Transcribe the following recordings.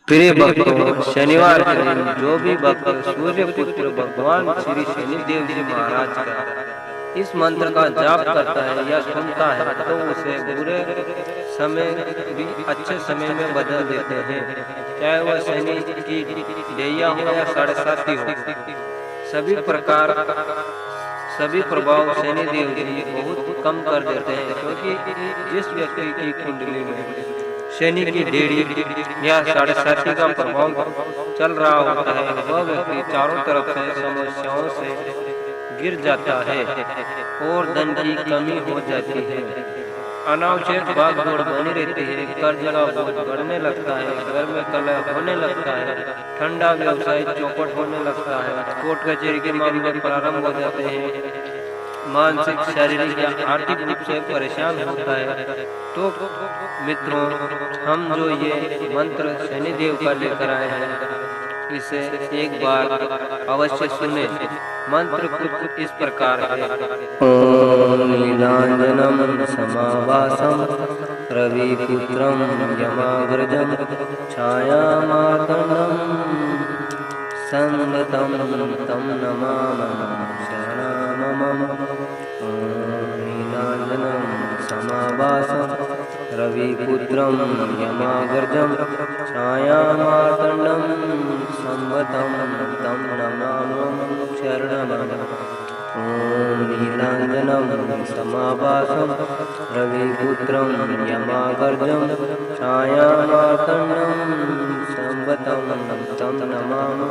प्रिय भक्तों, शनिवार के दिन जो भी भक्त सूर्य पुत्र भगवान श्री शनिदेव जी महाराज का इस मंत्र का जाप करता है या सुनता है तो उसे बुरे समय भी अच्छे समय में बदल देते हैं। चाहे वह शनि की ढैया हो या साढ़े साती हो, सभी प्रभाव शनिदेव जी बहुत कम कर देते हैं, क्योंकि जिस व्यक्ति की कुंडली में शनि की डेढ़ी या साढ़े साती का प्रभाव चल रहा होता है, वह व्यक्ति चारों तरफ से समस्याओं से गिर जाता है और धन की कमी हो जाती है। अनावश्यक भागदौड़ बनी रहती है, कर्ज का बोझ बढ़ने लगता है, घर में कलह होने लगता है, ठंडा व्यवसाय चौपट होने लगता है, कोर्ट कचहरी के मामले प्रारंभ हो जाते हैं, मानसिक शारीरिक या आर्थिक रूप से परेशान होता है। तो मित्रों, हम जो ये मंत्र शनिदेव का लेकर आए हैं, इसे एक बार अवश्य सुने। मंत्र कुछ इस प्रकार है। ओम नीलांजनम समावासम रविपुत्रम यमाग्रजम छायामार्तंडम संगतम तम नमामि शरणमम। ओम नीलांजनम समावासम रविपुत्रम यमाग्रजम छायामार्तंडम संगतम तम नमामि शरणमम। ओम नीलांजनम समावासम रविपुत्रम यमाग्रजम छायामार्तंडम संगतम तम नमामि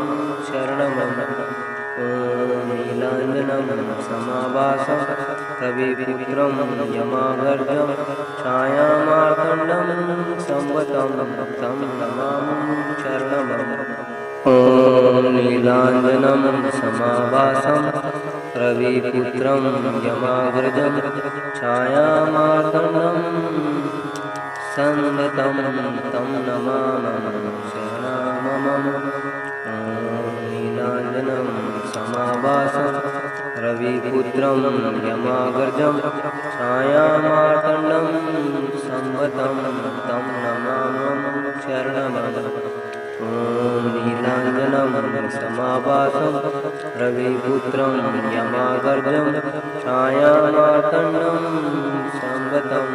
शरणमम। ओम नीलांजनम समावासम रविपुत्रम यमाग्रजम छायामार्तंडम संगतम तम नमामि शरणमम। ओम नीलांजनम समावासम रविपुत्रम यमाग्रजम छायामार्तंडम संगतम तम नमामि शरणमम। ओम नीलांजनम समावासम रविपुत्रम यमाग्रजम छायामार्तंडम संगतम तम नमामि शरणमम। ओम नीलांजनम समावासम रविपुत्रम यमाग्रजम छायामार्तंडम संगतम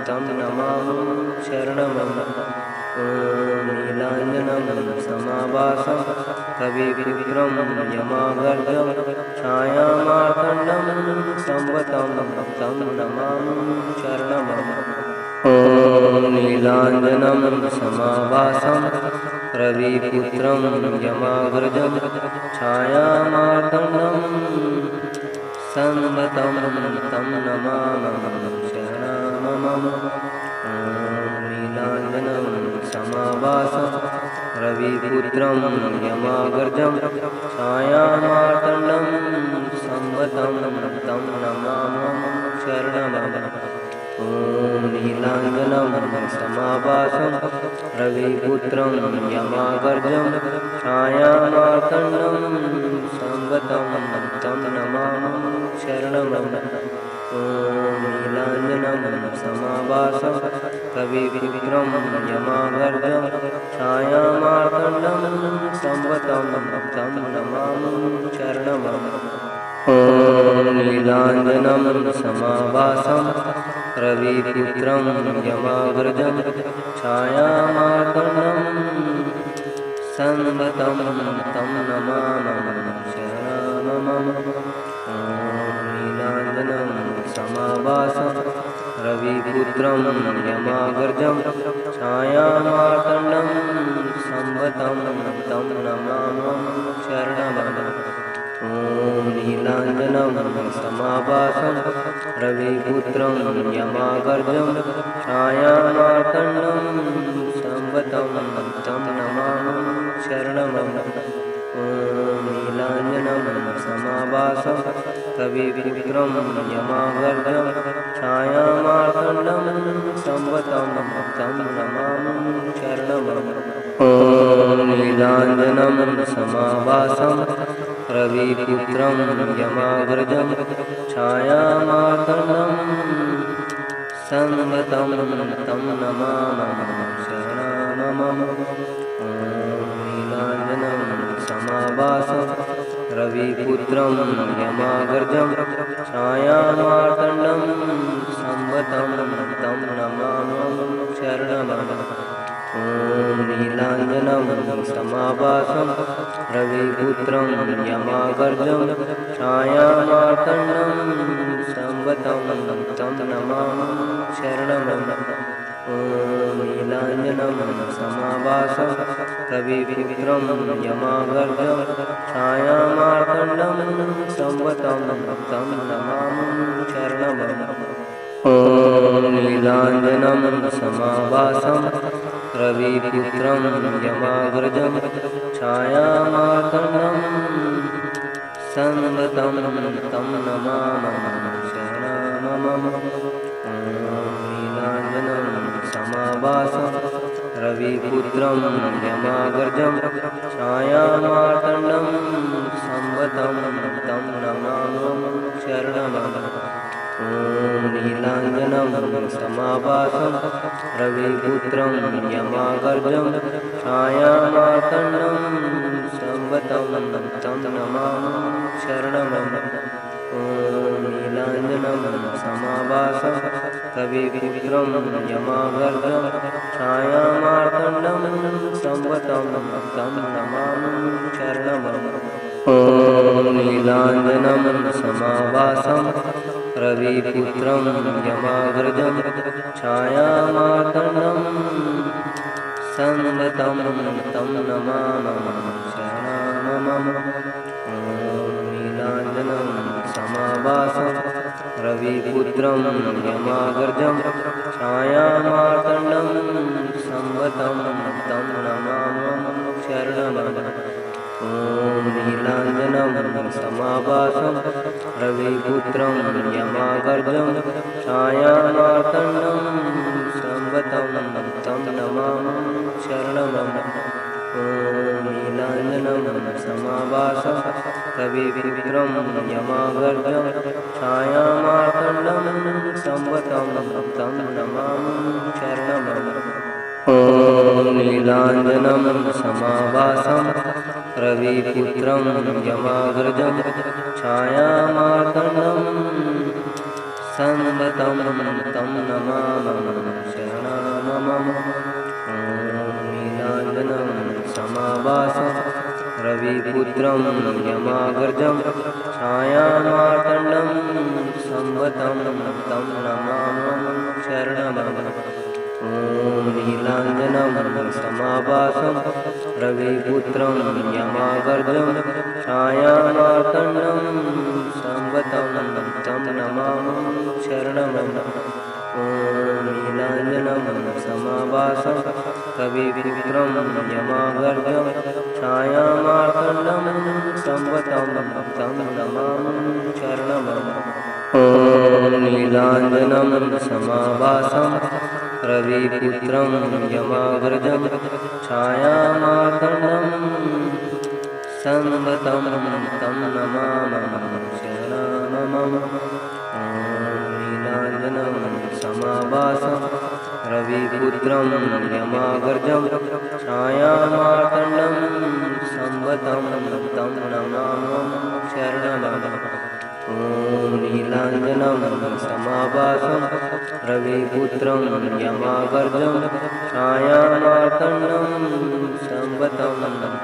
तम नमामि शरणमम। ओम नीलांजनम समावासम रविपुत्रम यमाग्रजम छायामार्तंडम संगतम तम नमामि शरणमम। ओम नीलांजनम समावासम रविपुत्रम यमाग्रजम छायामार्तंडम संगतम तम नमामि शरणमम। ओम नीलांजनम समावासम रविपुत्रम यमाग्रजम छायामार्तंडम संगतम तम नमामि शरणमम। ओम नीलांजनम समावासम रविपुत्रम यमाग्रजम छायामार्तंडम संगतम तम नमामि शरणमम। ओम नीलांजनम समावासम रविपुत्रम यमाग्रजम छायामार्तंडम संगतम तम नमामि शरणमम। ओम नीलांजनम समावासम रविपुत्रम यमाग्रजम छायामार्तंडम संगतम तम नमामि शरणमम। ओम नीलांजनम समावासम रविपुत्रम यमाग्रजम छायामार्तंडम संगतम तम नमामि शरणमम। ओम नीलांजनम समावासम रविपुत्रम यमाग्रजम छायामार्तंडम संगतम तम नमामि शरणमम। ओम नीलांजनम समावासम रविपुत्रम यमाग्रजम छायामार्तंडम संगतम तम नमामि शरणमम। ओम नीलांजनम समावासम रविपुत्रम यमाग्रजम छायामार्तंडम संगतम तम नमामि शरणमम। शरणममम्। ॐ नीलाञ्जनं समाभासं रविपुत्रं यमागर्जं छायामार्तण्डं संवतं तं नमामि शरणममम्। ॐ नीलाञ्जनं समाभासं रविपुत्रं यमागर्जं छायामार्तण्डं संवतं तं नमामि शरणममम्। ॐ नीलाञ्जनं समाभासं रविपुत्रं यमागर्जं छायामार्तण्डं संवतं तं नमामि शरणममम्। ॐ नीलाञ्जनं समाभासं रविपुत्रं यमागर्जं छायामार्तण्डं संवतं तं नमामि शरणममम्। ॐ नीलाञ्जनं समाभासं रविपुत्रं यमागर्जं छायामार्तण्डं संवतं तं नमामि शरणममम्। ॐ नीलाञ्जनं समाभासं रविपुत्रं यमागर्जं छायामार्तण्डं संवतं तं नमामि शरणममम्। ॐ नीलाञ्जनं समाभासं रविपुत्रं यमागर्जं छायामार्तण्डं संवतं तं नमामि शरणममम्। ॐ नीलाञ्जनं समाभासं रविपुत्रं यमागर्जं छायामार्तण्डं संवतं तं नमामि शरणममम्। ॐ नीलाञ्जनं समाभासं रविपुत्रं यमागर्जं छायामार्तण्डं संवतं तं नमामि शरणममम्। ॐ नीलाञ्जनं समाभासं रविपुत्रं यमागर्जं छायामार्तण्डं संवतं तं नमामि शरणममम्। ॐ नीलाञ्जनं समाभासं रविपुत्रं यमागर्जं छायामार्तण्डं संवतं तं नमामि शरणममम्। ॐ नीलाञ्जनं समाभासं रविपुत्रं यमागर्जं छायामार्तण्डं संवतं तं नमामि शरणममम्। ॐ नीलाञ्जनं समाभासं रविपुत्रं यमागर्जं छायामार्तण्डं संवतं तं नमामि शरणममम्। ॐ नीलाञ्जनं समाभासं रविपुत्रं यमागर्जं छायामार्तण्डं संवतं तं नमामि शरणममम्। ॐ नीलाञ्जनं समाभासं रविपुत्रं यमागर्जं छायामार्तण्डं संवतं तं नमामि शरणममम्। ॐ नीलाञ्जनं समाभासं रविपुत्रं यमागर्जं छायामार्तण्डं संवतं तं नमामि शरणममम्। ॐ नीलाञ्जनं समाभासं रविपुत्रं यमागर्जं छायामार्तण्डं संवतं तं नमामि शरणममम्। ॐ नीलाञ्जनं समाभासं रविपुत्रं यमागर्जं छायामार्तण्डं संवतं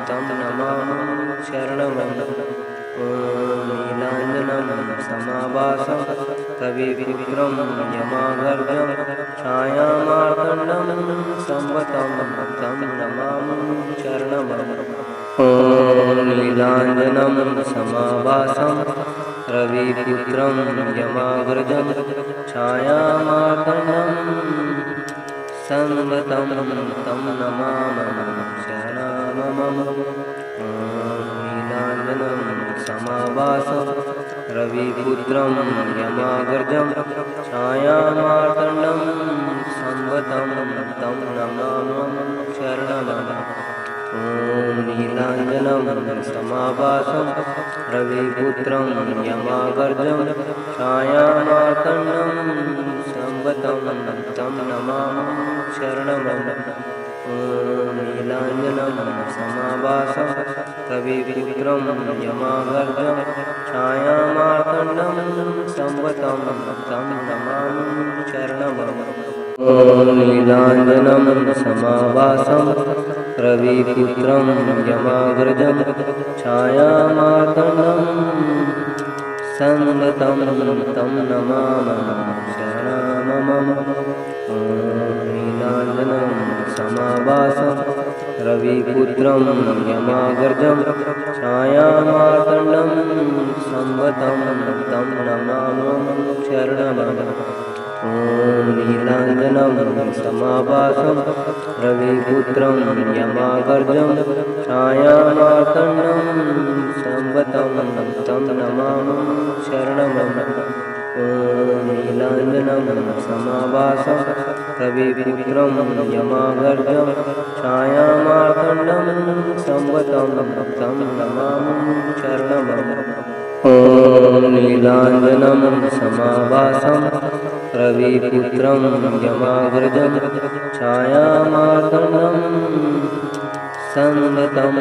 तं नमामि शरणममम्। ॐ नीलाञ्जनं समाभासं रविपुत्रं यमागर्जं छायामार्तण्डं संवतं तं नमामि शरणममम्। ॐ नीलाञ्जनं समाभासं रविपुत्रं यमागर्जं छायामार्तण्डं संवतं तं नमामि शरणममम्। ॐ नीलाञ्जनं समाभासं रविपुत्रं यमागर्जं छायामार्तण्डं संवतं तं नमामि शरणममम्। ॐ नीलाञ्जनं समाभासं रविपुत्रं यमागर्जं छायामार्तण्डं संवतं तं नमामि शरणममम्। ॐ ॐ नीलाञ्जनं समाभासं रविपुत्रं यमागर्जं छायामार्तण्डं संवतं तं नमामि शरणमं। ॐ नीलाञ्जनं समाभासं रविपुत्रं यमागर्जं छायामार्तण्डं संवतं तं नमामि शरणमं। नीलाञ्जनं समाभासं रविपुत्रं यमागर्जं छायामार्तण्डं संवतं तं नमामि शरणमं। ॐ नीलाञ्जनं समाभासं रविपुत्रं यमागर्जं छायामार्तण्डं संवतं तं नमामि शरणमं। ॐ नीलाञ्जनं समाभासं रविपुत्रं यमागर्जं छायामार्तण्डं संवतं तं नमामि शरणमं। ॐ नीलाञ्जनं समाभासं रविपुत्रं यमागर्जं छायामार्तण्डं संवतं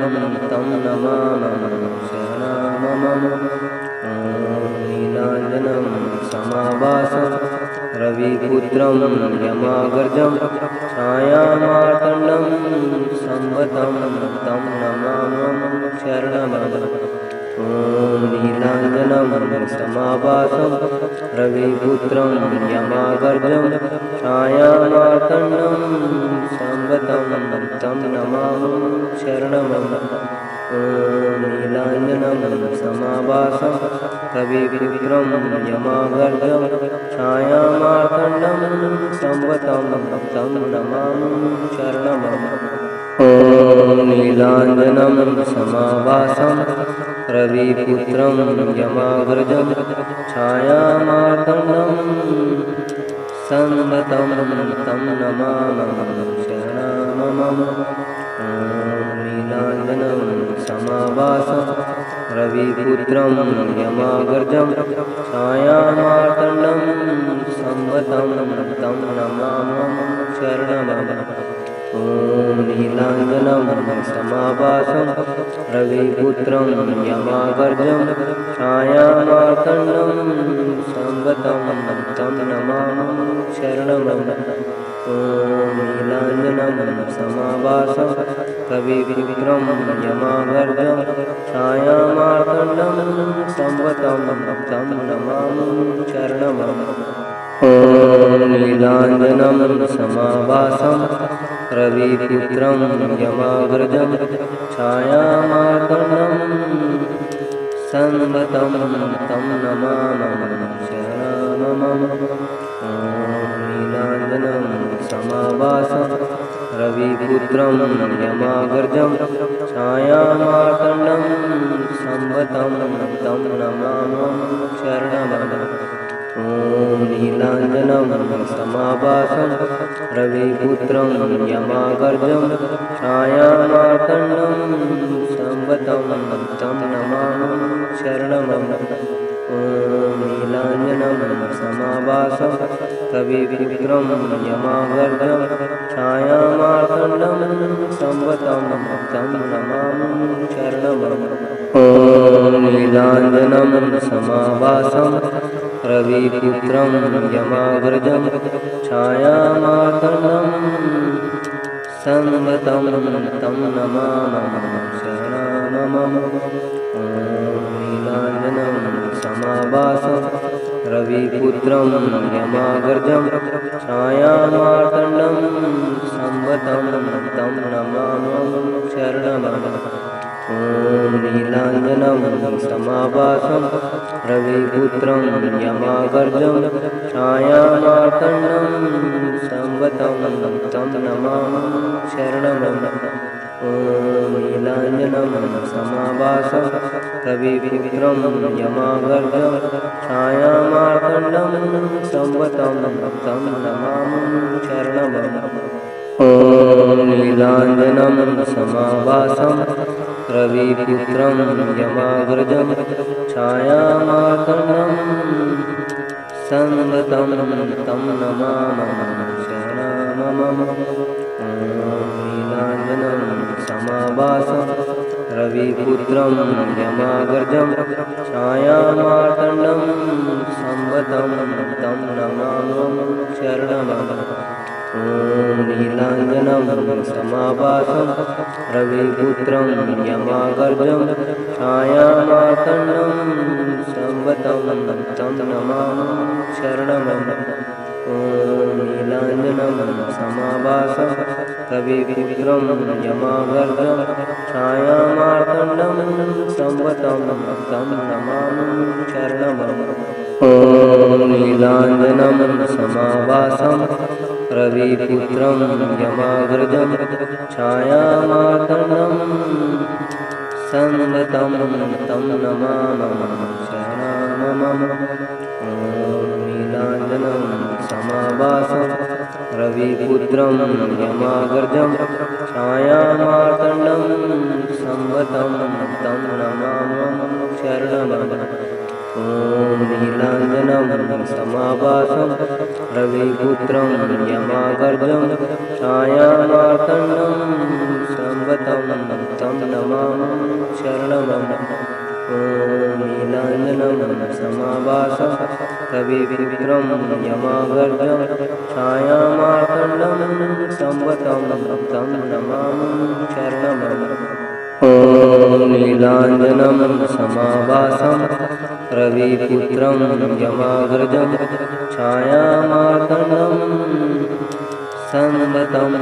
तं नमामि शरणमं। नीलाञ्जनं समाभासं रविपुत्रं यमागर्जं छायामार्तण्डं संवतं तं नमामि शरणमं। ॐ नीलाञ्जनं समाभासं रविपुत्रं यमागर्जं छायामार्तण्डं संवतं तं नमामि शरणमं। ॐ नीलाञ्जनं समाभासं रविपुत्रं यमागर्जं छायामार्तण्डं संवतं तं नमामि शरणमं। ॐ नीलाञ्जनं समाभासं रविपुत्रं यमागर्जं छायामार्तण्डं संवतं तं नमामि शरणमं। ॐ नीलाञ्जनं समाभासं रविपुत्रं यमागर्जं छायामार्तण्डं संवतं तं नमामि शरणमं। ॐ नीलाञ्जनं समाभासं रविपुत्रं यमागर्जं छायामार्तण्डं संवतं तं नमामि शरणमं। ॐ नीलाञ्जनं समाभासं रविपुत्रं यमागर्जं छायामार्तण्डं संवतं तं नमामि शरणमं। ॐ नीलाञ्जनं समाभासं रविपुत्रं यमागर्जं छायामार्तण्डं संवतं तं नमामि शरणमं। ॐ नीलाञ्जनं समाभासं रविपुत्रं यमागर्जं छायामार्तण्डं संवतं तं नमामि शरणमं। ॐ नीलाञ्जनं समाभासं रविपुत्रं यमागर्जं छायामार्तण्डं संवतं तं नमामि शरणमं। ॐ नीलाञ्जनं समाभासं रविपुत्रं यमागर्जं छायामार्तण्डं संवतं तं नमामि शरणमं। ॐ नीलाञ्जनं समाभासं रविपुत्रं यमागर्जं छायामार्तण्डं संवतं तं नमामि शरणमं। ॐ नीलाञ्जनं समाभासं रविपुत्रं यमागर्जं छायामार्तण्डं संवतं तं नमामि शरणमं। ॐ नीलाञ्जनं समाभासं रविपुत्रं यमागर्जं छायामार्तण्डं संवतं तं नमामि शरणमं। ॐ नीलाञ्जनं समाभासं रविपुत्रं यमागर्जं छायामार्तण्डं संवतं तं नमामि शरणमं। ॐ नीलाञ्जनं समाभासं रविपुत्रं यमागर्जं छायामार्तण्डं संवतं तं नमामि शरणमं। ॐ समाभासं रविपुत्रं यमाग्रजं छायामार्तण्डं संवतं तं नमामि शरणमं। ॐ नीलाञ्जनं समाभासं रविपुत्रं यमाग्रजं छायामार्तण्डं संवतं तं नमामि शरणमं। ॐ नीलाञ्जनं समाभासं रविपुत्रं यमाग्रजं छायामार्तण्डं संवतं तं नमामि शरणमं। ॐ नीलाञ्जनं समाभासं रविपुत्रं यमाग्रजं छायामार्तण्डं संवतं तं नमामि शरणमं। ॐ नीलाञ्जनं समाभासं रविपुत्रं यमाग्रजं छायामार्तण्डं संवतं तं नमामि शरणमं। ॐ नीलाञ्जनं समाभासं रविपुत्रं यमाग्रजं छायामार्तण्डं संवतं तं नमामि शरणमं। ॐ नीलाञ्जनं समाभासं रविपुत्रं यमाग्रजं छायामार्तण्डं संवतं तं नमामि शरणमं। ॐ नीलाञ्जनं समाभासं रविपुत्रं यमाग्रजं छायामार्तण्डं संवतं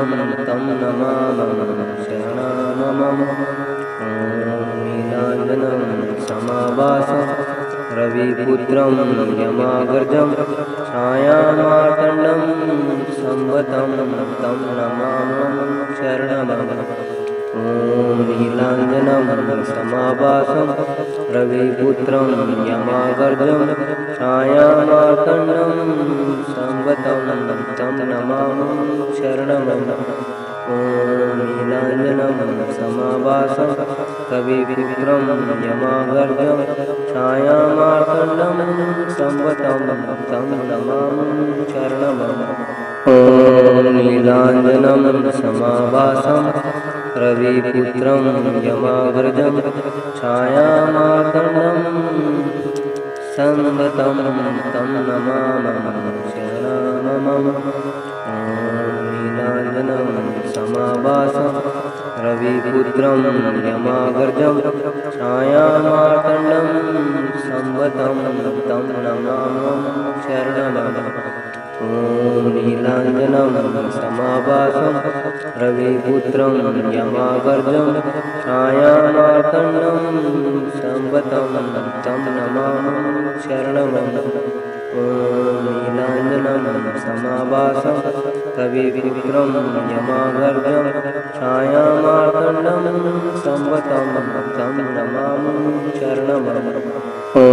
तं नमामि शरणमं। ॐ नीलाञ्जनं समाभासं रविपुत्रं यमाग्रजं छायामार्तण्डं संवतं तं नमामि शरणमं। ॐ नीलाञ्जनं समाभासं रविपुत्रं यमाग्रजं छायामार्तण्डं संवतं तं नमामि शरणमं। ॐ नीलाञ्जनं समाभासं रविपुत्रं यमाग्रजं छायामार्तण्डं संवतं तं नमामि शरणमं। ॐ नीलाञ्जनं समाभासं रविपुत्रं यमाग्रजं छायामार्तण्डं संवतं तं नमामि शरणमं। ॐ नीलाञ्जनं समाभासं रविपुत्रं यमाग्रजं छायामार्तण्डं संवतं तं नमामि शरणमं। ॐ नीलाञ्जनं समाभासं रविपुत्रं यमाग्रजं छायामार्तण्डं संवतं तं नमामि शरणमं। ॐ नीलाञ्जनं समाभासं रविपुत्रं यमाग्रजं छायामार्तण्डं संवतं तं नमामि शरणमं। ॐ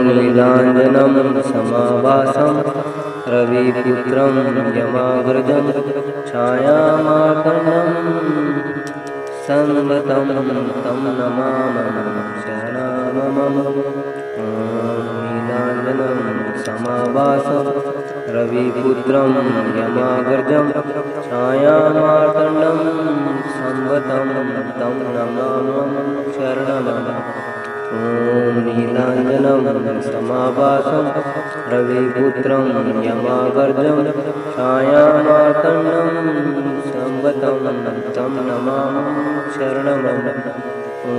नीलाञ्जनं समाभासं रविपुत्रं यमाग्रजं छायामार्तण्डं संवतं तं नमामि शरणमं। ॐ नीलाञ्जनं समाभासं रविपुत्रं यमाग्रजं छायामार्तण्डं संवतं तं नमामि शरणमं। ॐ नीलाञ्जनं समाभासं रविपुत्रं यमाग्रजं छायामार्तण्डं संवतं तं नमामि शरणमं। ॐ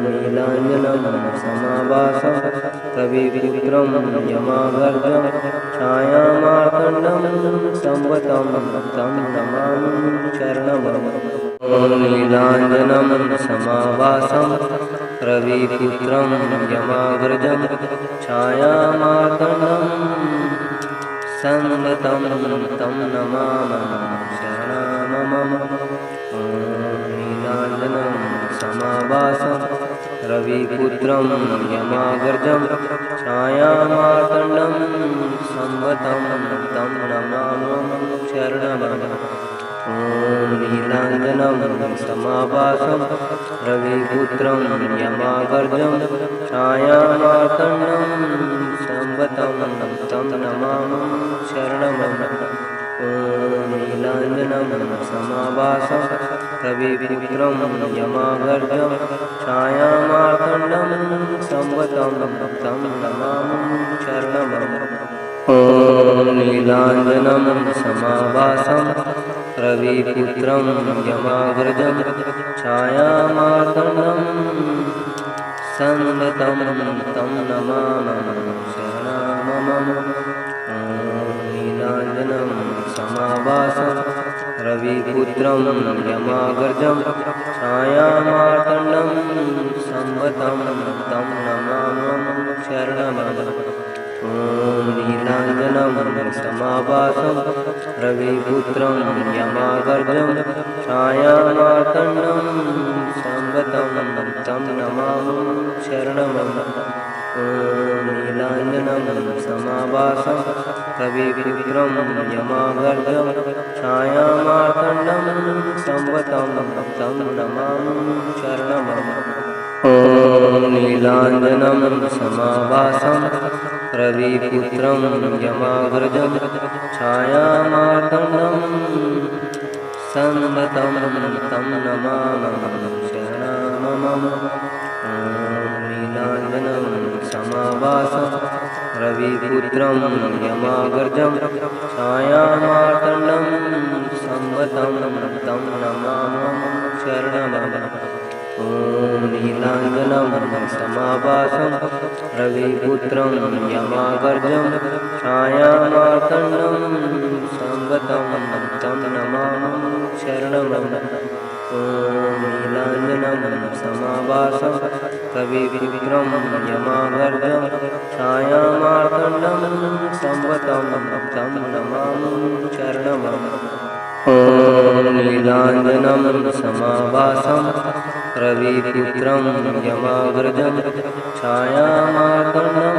नीलाञ्जनं समाभासं रविपुत्रं यमाग्रजं छायामार्तण्डं संवतं तं नमामि शरणमं। ॐ नीलाञ्जनं समाभासं रविपुत्रं यमाग्रजं छायामार्तण्डं संवतं तं नमामि शरणमं। ॐ नीलाञ्जनं समाभासं रविपुत्रं यमाग्रजं छायामार्तण्डं संवतं तं नमामि शरणमं। ॐ नीलाञ्जनं समाभासं रविपुत्रं यमाग्रजं छायामार्तण्डं संवतं तं नमामि शरणमं। ॐ नीलाञ्जनं समाभासं रविपुत्रं यमागर्जं छायामार्तण्डं संवतं तं नमामि शरणमम्। ॐ नीलाञ्जनं समाभासं रविपुत्रं यमाग्रजं छायामार्तण्डं संवतं तं नमामि शरणमम्। ॐ नीलाञ्जनं समाभासं रविपुत्रं यमाग्रजं छायामार्तण्डं संवतं तं नमामि शरणमम्। ॐ नीलाञ्जनं समाभासं रविपुत्रं यमागर्जं छायामार्तण्डं संवतं तं नमामि शरणमम्। ॐ नीलाञ्जनं समाभासं रविपुत्रं यमागर्जं छायामार्तण्डं संवतं तं नमामि शरणमम्। ॐ नीलाञ्जनं समाभासं रविपुत्रं यमाग्रजं छायामार्तण्डं संवतं तं नमामि शरणमम्। ॐ नीलाञ्जनं समाभासं रविपुत्रं यमाग्रजं छायामार्तण्डं संवतं तं नमामि शरणमम्। ॐ नीलाञ्जनं समाभासं रविपुत्रं यमागर्जं छायामार्तण्डं संवतं तं नमामि शरणमम्। ॐ नीलाञ्जनं समाभासं रविपुत्रं यमागर्जं छायामार्तण्डं संवतं तं नमामि शरणमम्। ॐ नीलाञ्जनं समाभासं रविपुत्रं यमाग्रजं छायामार्तण्डं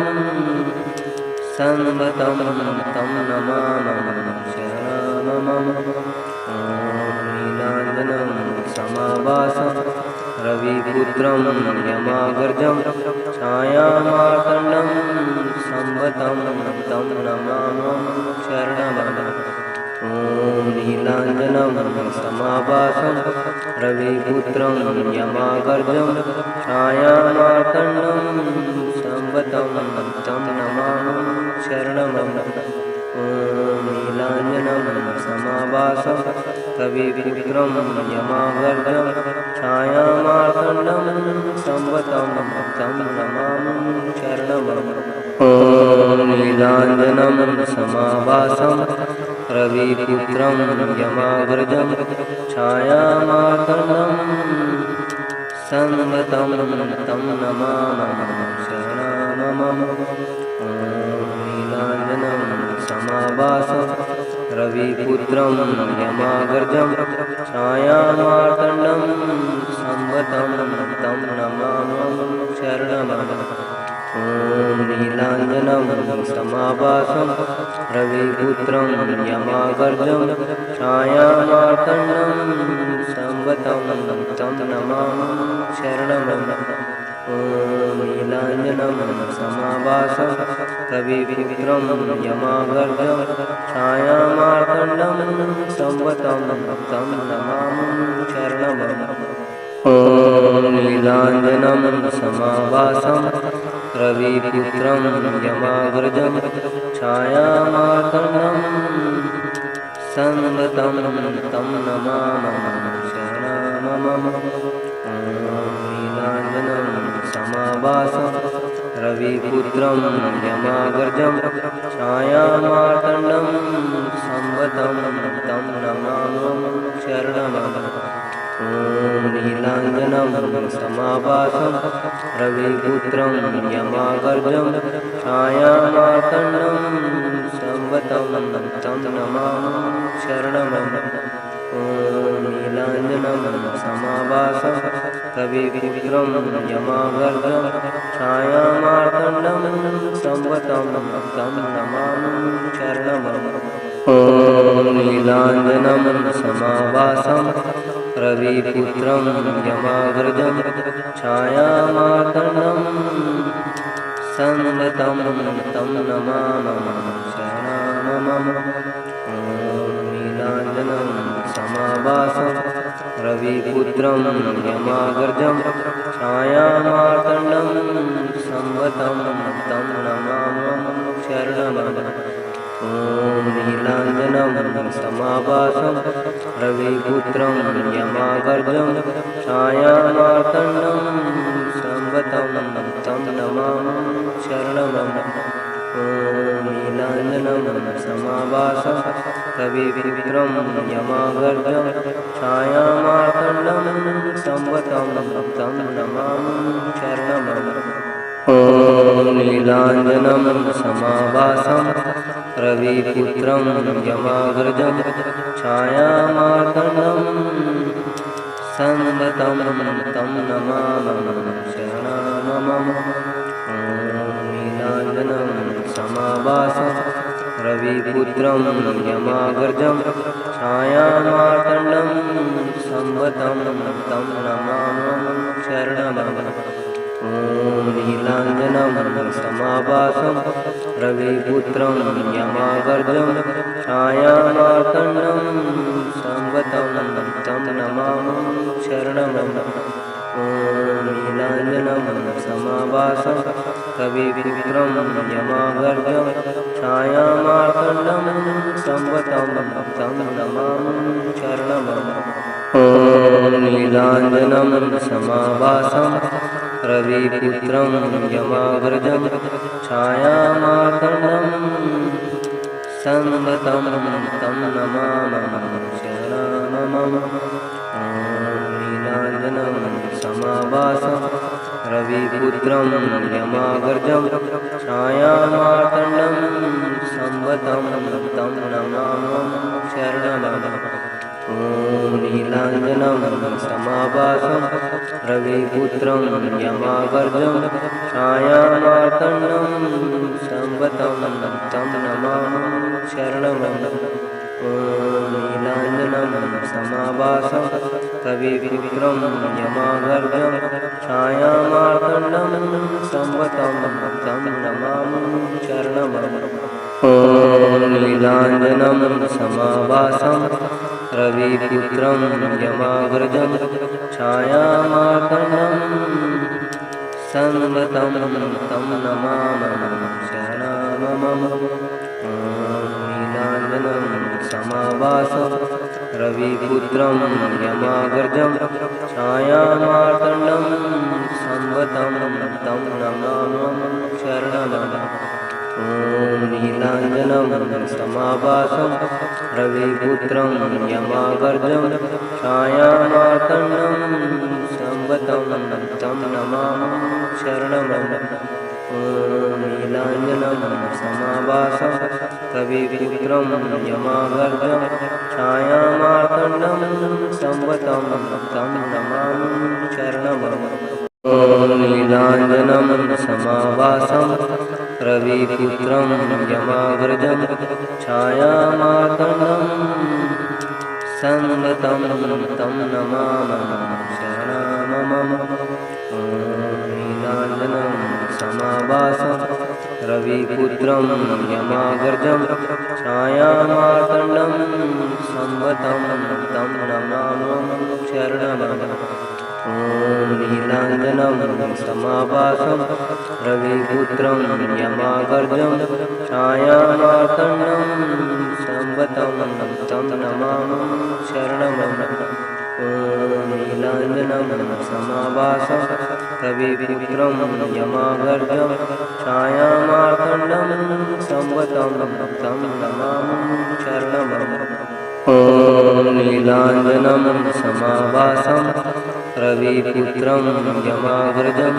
संवतं तं नमामि शरणमम्। ॐ नीलाञ्जनं समाभासं रविपुत्रं यमाग्रजं छायामार्तण्डं संवतं तं नमामि शरणमम्। ॐ नीलाञ्जनं समाभासं रविपुत्रं यमागर्जं छायामार्तण्डं संवतं तं नमामि शरणमम्। ॐ नीलाञ्जनं समाभासं रविपुत्रं यमागर्जं छायामार्तण्डं संवतं तं नमामि शरणमम्। ॐ नीलाञ्जनं समाभासं रविपुत्रं यमाग्रजं छायामार्तण्डं संवतं तं नमामि शरणमम्। ॐ नीलाञ्जनं समाभासं रविपुत्रं यमाग्रजं छायामार्तण्डं संवतं तं नमामि शरणमम्। ॐ नीलाञ्जनं समाभासं रविपुत्रं यमागर्जं छायामार्तण्डं संवतं तं नमामि शरणमम्। ॐ नीलाञ्जनं समाभासं रविपुत्रं यमागर्जं छायामार्तण्डं संवतं तं नमामि शरणमम्। ॐ नीलाञ्जनं समाभासं रविपुत्रं यमाग्रजं छायामार्तण्डं संवतं तं नमामि शरणमम्। ॐ नीलाञ्जनं समाभासं रविपुत्रं यमाग्रजं छायामार्तण्डं संवतं तं नमामि शरणमम्। ॐ नीलाञ्जनं समाभासं रविपुत्रं यमागर्जं छायामार्तण्डं संवतं तं नमामि शरणमम्। ॐ नीलाञ्जनं समाभासं रविपुत्रं यमागर्जं छायामार्तण्डं संवतं तं नमामि शरणमम्। ॐ नीलाञ्जनं समाभासं रविपुत्रं यमाग्रजं छायामार्तण्डं संवतं तं नमामि शरणमम्। ॐ नीलाञ्जनं रविपुत्रं यमाग्रजं छायामार्तण्डं संवतं तं नमामि शरणमं। ॐ नीलाञ्जनं समाभासं रविपुत्रं यमाग्रजं छायामार्तण्डं संवतं तं नमामि शरणमं। ॐ नीलाञ्जनं समाभासं रविपुत्रं यमाग्रजं छायामार्तण्डं संवतं तं नमामि शरणमं। ॐ नीलाञ्जनं समाभासं रविपुत्रं यमाग्रजं छायामार्तण्डं संवतं तं नमामि शरणमं। ॐ नीलाञ्जनं समाभासं रविपुत्रं यमाग्रजं छायामार्तण्डं संवतं तं नमामि शरणमं। ॐ नीलाञ्जनं समाभासं रविपुत्रं यमाग्रजं छायामार्तण्डं संवतं तं नमामि शरणमं। ॐ नीलाञ्जनं समाभासं रविपुत्रं यमाग्रजं छायामार्तण्डं संवतं तं नमामि शरणमं। ॐ नीलाञ्जनं समाभासं रविपुत्रं यमाग्रजं छायामार्तण्डं संवतं तं नमामि शरणमं। ॐ नीलाञ्जनं समाभासं रविपुत्रं यमाग्रजं छायामार्तण्डं संवतं तं नमामि शरणमं। ॐ नीलाञ्जनं समाभासं रविपुत्रं यमाग्रजं छायामार्तण्डं संवतं तं नमामि शरणमं। ॐ नीलाञ्जनं समाभासं रविपुत्रं यमाग्रजं छायामार्तण्डं संवतं तं नमामि शरणमं। ॐ नीलाञ्जनं समाभासं रविपुत्रं यमाग्रजं छायामार्तण्डं संवतं तं नमामि शरणमं। ॐ नीलाञ्जनं समाभासं रविपुत्रं यमाग्रजं छायामार्तण्डं संवतं तं नमामि शरणमं। ॐ नीलाञ्जनं समाभासं रविपुत्रं यमाग्रजं छायामार्तण्डं संवतं तं नमामि शरणमं। ॐ नीलाञ्जनं समाभासं रविपुत्रं यमाग्रजं छायामार्तण्डं संवतं तं नमामि शरणमं। ॐ नीलाञ्जनं समाभासं रविपुत्रं यमाग्रजं छायामार्तण्डं संवतं तं नमामि शरणमं। ॐ नीलाञ्जनं समाभासं रविपुत्रं यमाग्रजं छायामार्तण्डं संवतं तं नमामि शरणमं। ॐ नीलाञ्जनं समाभासं रविपुत्रं यमाग्रजं छायामार्तण्डं संवतं तं नमामि शरणमं। ॐ नीलाञ्जनं समाभासं रविपुत्रं यमाग्रजं छायामार्तण्डं संवतं तं नमामि शरणमं। ॐ नीलाञ्जनं समाभासं रविपुत्रं यमाग्रजं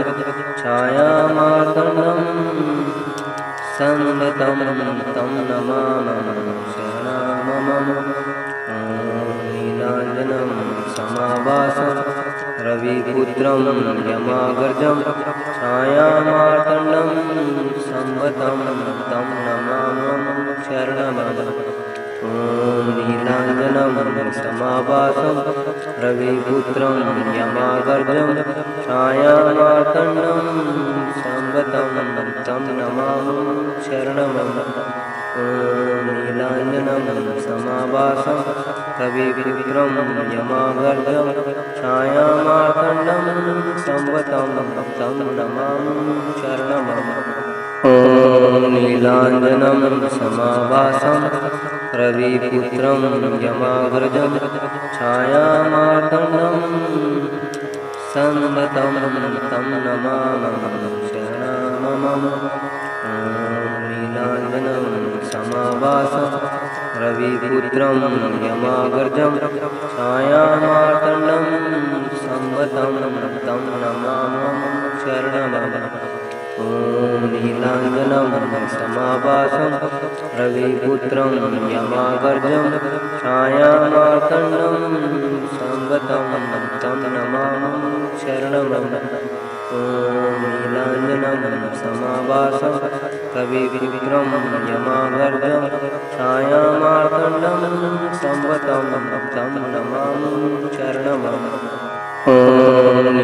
छायामार्तण्डं संवतं तं नमामि शरणमं। ॐ नीलाञ्जनं समाभासं रविपुत्रं यमाग्रजं छायामार्तण्डं संवतं तं नमामि शरणमं। ॐ नीलाञ्जनं समाभासं रविपुत्रं यमाग्रजं छायामार्तण्डं संवतं तं नमामि शरणमं। ॐ नीलाञ्जनं समाभासं रविपुत्रं यमागर्जं छायामार्तण्डं संवतं तं नमामि शरणमम। ॐ नीलाञ्जनं समाभासं रविपुत्रं यमागर्जं छायामार्तण्डं संवतं तं नमामि शरणमम। नीलाञ्जनं समाभासं रविपुत्रं यमागर्जं छायामार्तण्डं संवतं तं नमामि शरणमम। ॐ नीलाञ्जनं समाभासं रविपुत्रं यमागर्जं छायामार्तण्डं संवतं तं नमामि शरणमम। ॐ नीलाञ्जनं समाभासं रविपुत्रं यमागर्जं छायामार्तण्डं संवतं तं नमामि शरणमम। ॐ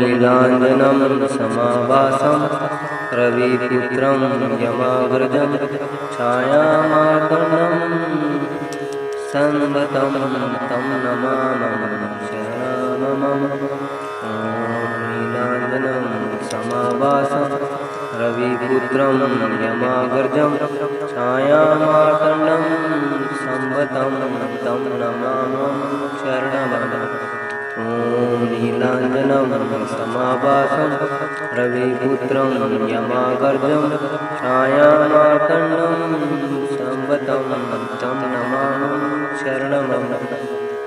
नीलाञ्जनं समाभासं रविपुत्रं यमागर्जं छायामार्तण्डं संवतं तं नमामि शरणमम। नीलाञ्जनं समाभासं रविपुत्रं यमागर्जं छायामार्तण्डं संवतं तं नमामि शरणमम। ॐ नीलाञ्जनं समाभासं रविपुत्रं यमागर्जं छायामार्तण्डं संवतं तं नमामि शरणमम।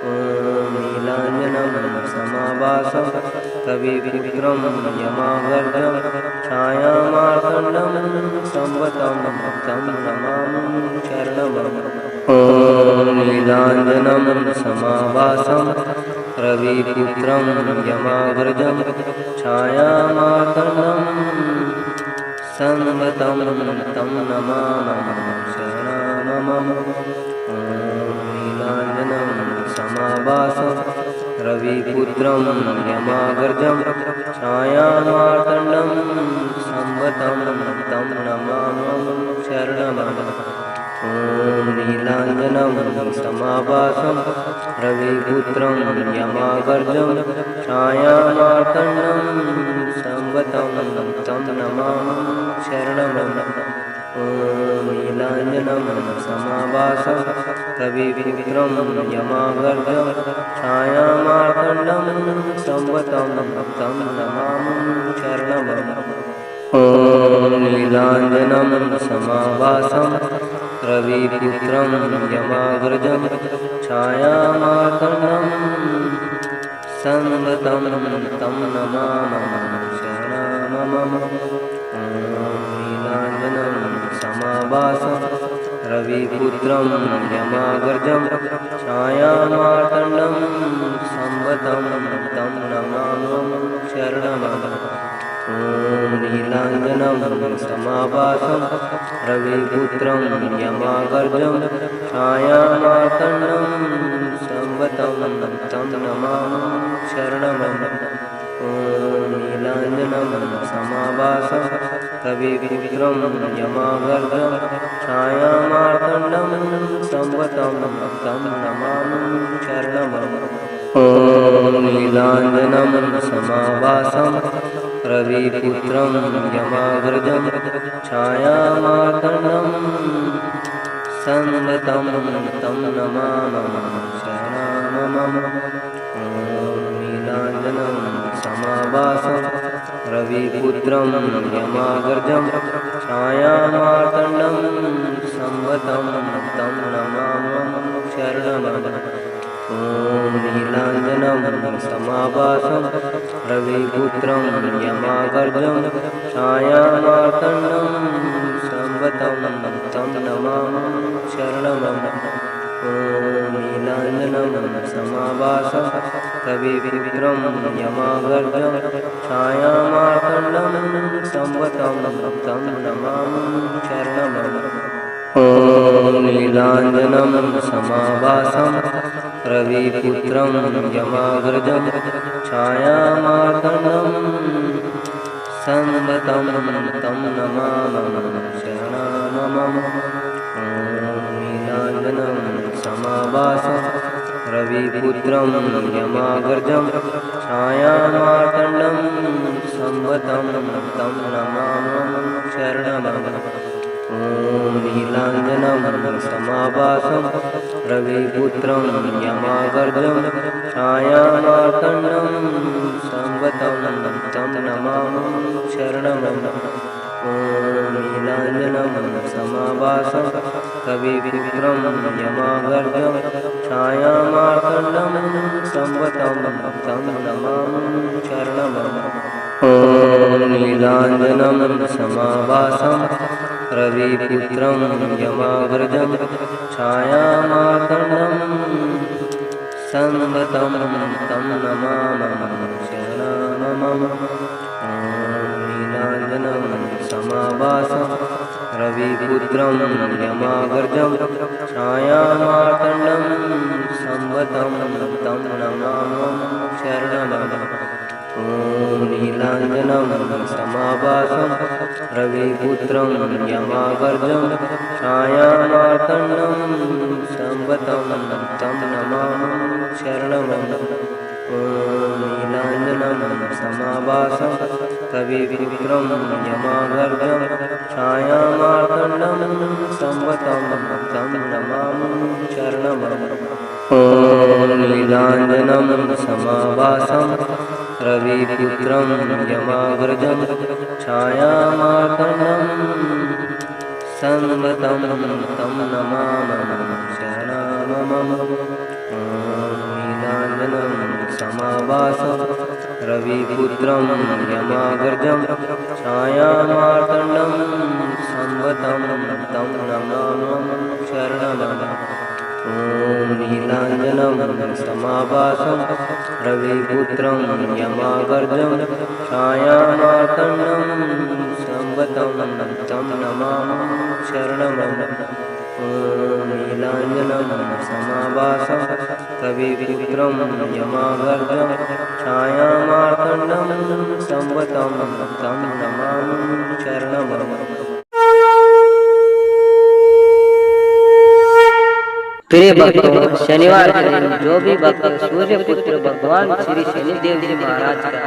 ॐ नीलाञ्जनं समाभासं रविपुत्रं यमागर्जं छायामार्तण्डं संवतं तं नमामि शरणमम। ॐ नीलाञ्जनं समाभासं रविपुत्रं यमागर्जं छायामार्तण्डं संवतं तं नमामि शरणमम। नीलाञ्जनं समाभासं रविपुत्रं यमागर्जं छायामार्तण्डं संवतं तं नमामि शरणमम। ॐ नीलाञ्जनं समाभासं रविपुत्रं यमागर्जं छायामार्तण्डं संवतं तं नमामि शरणमम। ॐ नीलाञ्जनं समाभासं रविपुत्रं यमागर्जं छायामार्तण्डं संवतं तं नमामि शरणमम। ॐ नीलाञ्जनं समाभासं रविपुत्रं यमागर्जं छायामार्तण्डं संवतं तं नमामि शरणमम। नीलाञ्जनं समाभासं रविपुत्रं यमागर्जं छायामार्तण्डं संवतं तं नमामि शरणमम। ॐ नीलाञ्जनं समाभासं रविपुत्रं यमागर्जं छायामार्तण्डं संवतं तं नमामि शरणमम। ॐ नीलाञ्जनं समाभासं रविपुत्रं यमागर्जं छायामार्तण्डं संवतं तं नमामि शरणमम। ॐ नीलाञ्जनं समाभासं रविपुत्रं यमागर्जं छायामार्तण्डं संवतं तं नमामि शरणमम। ॐ नीलाञ्जनं समाभासं रविपुत्रं यमागर्जं छायामार्तण्डं संवतं तं नमामि शरणमम। ॐ नीलाञ्जनं समाभासं रविपुत्रं यमागर्जं छायामार्तण्डं संवतं तं नमामि शरणमम। ॐ नीलाञ्जनं समाभासं रविपुत्रं यमागर्जं छायामार्तण्डं संवतं तं नमामि शरणमम। ॐ नीलाञ्जनं समाभासं रविपुत्रं यमागर्जं छायामार्तण्डं संवतं तं नमामि शरणमम। ॐ समाभासं रविपुत्रं यमाग्रजं छायामार्तण्डं संवतं तं नमामि शरणमं। ॐ नीलाञ्जनं समाभासं रविपुत्रं यमाग्रजं छायामार्तण्डं संवतं तं नमामि शरणमं। ॐ नीलाञ्जनं समाभासं रविपुत्रं यमाग्रजं छायामार्तण्डं संवतं तं नमामि शरणमं। ॐ नीलाञ्जनं समाभासं रविपुत्रं यमाग्रजं छायामार्तण्डं संवतं तं नमामि शरणमं। नीलाञ्जनं समाभासं रविपुत्रं यमाग्रजं छायामार्तण्डं संवतं तं नमामि शरणमं। ॐ नीलाञ्जनं समाभासं रविपुत्रं यमाग्रजं छायामार्तण्डं संवतं तं नमामि शरणमं। ॐ नीलाञ्जनं समाभासं रविपुत्रं यमाग्रजं छायामार्तण्डं संवतं तं नमामि शरणमं। ॐ नीलाञ्जनं समाभासं रविपुत्रं यमाग्रजं छायामार्तण्डं संवतं तं नमामि शरणमं। ॐ नीलाञ्जनं समाभासं रविपुत्रं यमाग्रजं छायामार्तण्डं संवतं तं नमामि शरणमं। ॐ नीलाञ्जनं समाभासं रविपुत्रं यमाग्रजं छायामार्तण्डं संवतं तं नमामि शरणमं। ॐ नीलाञ्जनं समाभासं रविपुत्रं यमाग्रजं छायामार्तण्डं संवतं तं नमामि शरणमं। प्रिय भक्तों, शनिवार के दिन जो भी भक्त सूर्य पुत्र भगवान श्री शनिदेव जी महाराज का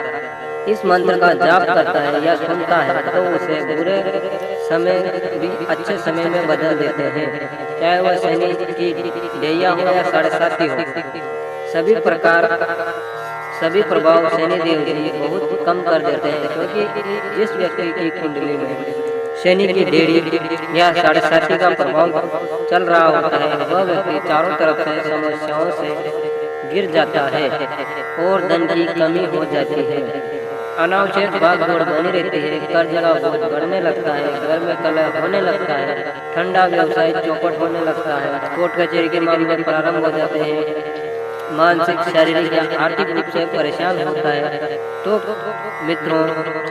इस मंत्र का जाप करता है या सुनता है तो उसे बुरे समय भी अच्छे समय में बदल देते हैं, चाहे वह शनि की दैया हो या साढ़े साथी हो। सभी प्रभाव शनिदेव जी बहुत कम कर देते हैं, क्योंकि जिस व्यक्ति की कुंडली में शनि की डेढ़ी या साढ़े साथी का प्रभाव चल रहा होता है, वह व्यक्ति चारों तरफ से समस्याओं से गिर जाता है और धन की कमी हो जाती है, अनावश्यक भागदौड़ बनी रहती है, कर्ज का बोझ बढ़ने लगता है, घर में कलह होने लगता है, ठंडा व्यवसाय चौपट होने लगता है, कोर्ट कचहरी के मामले प्रारंभ हो जाते हैं, मानसिक शारीरिक या आर्थिक रूप से परेशान होता है। तो मित्रों,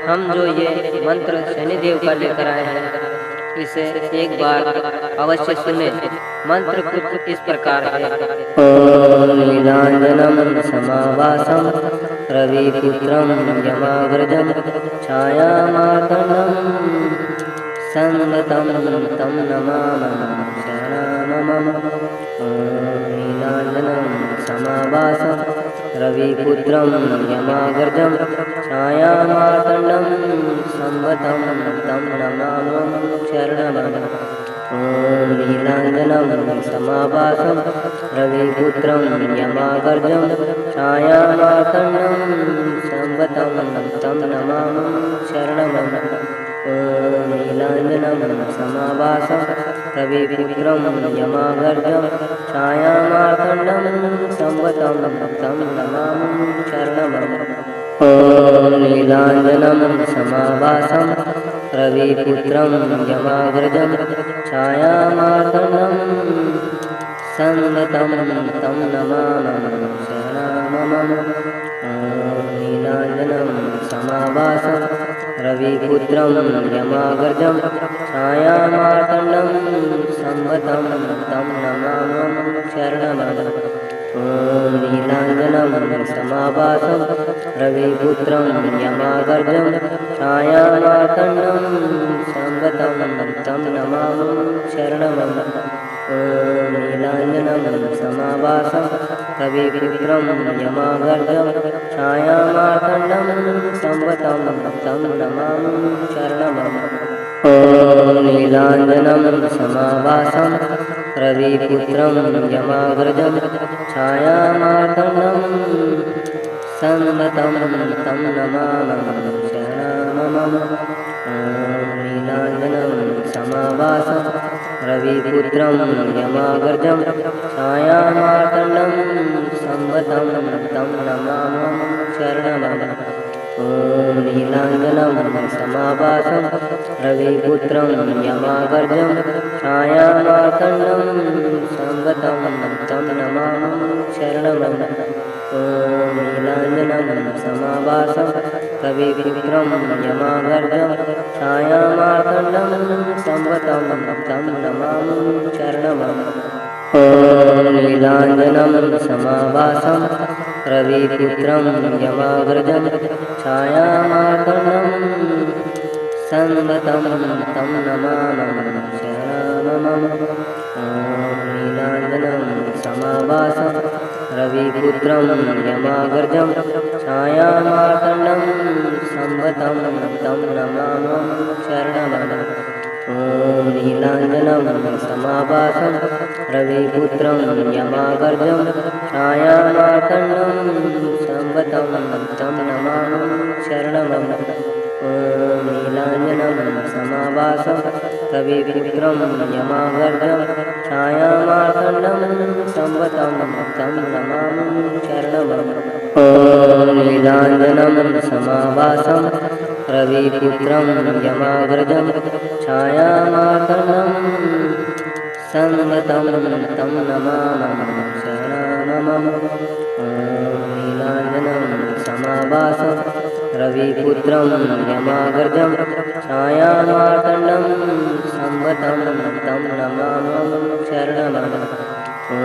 हम जो ये मंत्र शनिदेव का लेकर आए हैं, इसे एक बार अवश्य सुने। मंत्र कुछ इस प्रकार है। ॐ नीलाञ्जनं समाभासं रविपुत्रं यमाग्रजं छायामार्तण्डं संवतं तं नमामि शरणमं। ॐ नीलाञ्जनं समाभासं रविपुत्रं यमाग्रजं छायामार्तण्डं संवतं तं नमामि शरणमं। ॐ नीलाञ्जनं समाभासं रविपुत्रं यमाग्रजं छायामार्तण्डं संवतं तं नमामि शरणमं। ॐ नीलाञ्जनं समाभासं रविपुत्रं यमाग्रजं छायामार्तण्डं संवतं तं नमामि शरणमं। ॐ नीलाञ्जनं समाभासं रविपुत्रं यमाग्रजं छायामार्तण्डं संवतं तं नमामि शरणमं। ॐ नीलाञ्जनं समाभासं रविपुत्रं यमाग्रजं छायामार्तण्डं संवतं तं नमामि शरणमं। ॐ नीलाञ्जनं समाभासं रविपुत्रं यमाग्रजं छायामार्तण्डं संवतं तं नमामि शरणमं। ॐ ॐ नीलाञ्जनं समाभासं कविपुत्रं यमागर्जं छायामार्तण्डं संवतं तं नमामि शरणमम्। ॐ नीलाञ्जनं समाभासं रविपुत्रं यमाग्रजं छायामार्तण्डं संवतं तं नमामि शरणमम्। ॐ नीलाञ्जनं समाभासं रविपुत्रं यमागर्जं छायामार्तण्डं संवतं तं नमामि शरणमम्। ॐ नीलाञ्जनं समाभासं रविपुत्रं यमागर्जं छायामार्तण्डं संवतं तं नमामि शरणमम्। ॐ नीलाञ्जनं समाभासं कविपुत्रं यमागर्जं छायामार्तण्डं संवतं तं नमामि शरणमम्। ॐ नीलाञ्जनं समाभासं रविपुत्रं यमाग्रजं छायामार्तण्डं संवतं तं नमामि शरणमम्। ॐ नीलाञ्जनं समाभासं रविपुत्रं यमागर्जं छायामार्तण्डं संवतं तं नमामि शरणमम्। ॐ नीलाञ्जनं समाभासं रविपुत्रं यमागर्जं छायामार्तण्डं संवतं तं नमामि शरणमम्। ॐ नीलाञ्जनं समाभासं कविपुत्रं यमागर्जं छायामार्तण्डं संवतं तं नमामि शरणमम्। ॐ नीलाञ्जनं समाभासं रविपुत्रं यमाग्रजं छायामार्तण्डं संवतं तं नमामि शरणमम्। ॐ नीलाञ्जनं समाभासं रविपुत्रं यमागर्जं छायामार्तण्डं संवतं तं नमामि शरणमम्। ॐ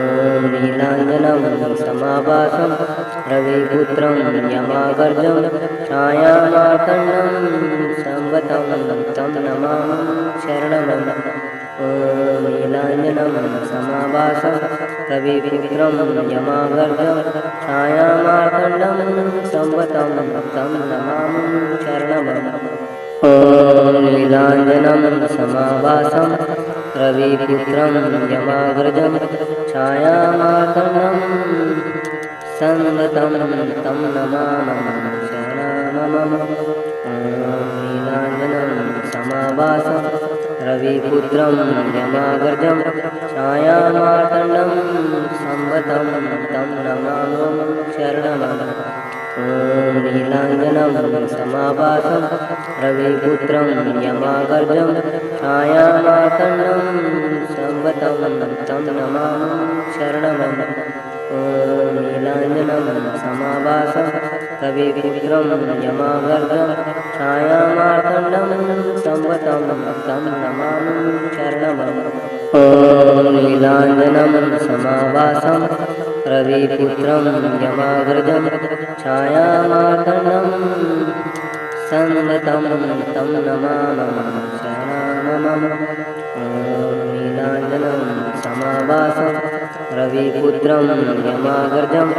नीलाञ्जनं समाभासं रविपुत्रं यमागर्जं छायामार्तण्डं संवतं तं नमामि शरणमम्। ॐ नीलाञ्जनं समाभासं रविपुत्रं यमागर्जं छायामार्तण्डं संवतं तं नमामि शरणमम्। ॐ नीलाञ्जनं समाभासं रविपुत्रं यमाग्रजं छायामार्तण्डं संवतं तं नमामि शरणमम्। ॐ नीलाञ्जनं समाभासं रविपुत्रं यमागर्जं छायामार्तण्डं संवतं तं नमामि शरणमम्। ॐ नीलाञ्जनं समाभासं रविपुत्रं यमागर्जं छायामार्तण्डं संवतं तं नमामि शरणमम्। ॐ नीलाञ्जनं समाभासं रविपुत्रं यमागर्जं छायामार्तण्डं संवतं तं नमामि शरणमम्। ॐ नीलाञ्जनं समाभासं रविपुत्रं यमाग्रजं छायामार्तण्डं संवतं तं नमामि शरणमम्। ॐ नीलाञ्जनं समाभासं रविपुत्रं यमागर्जं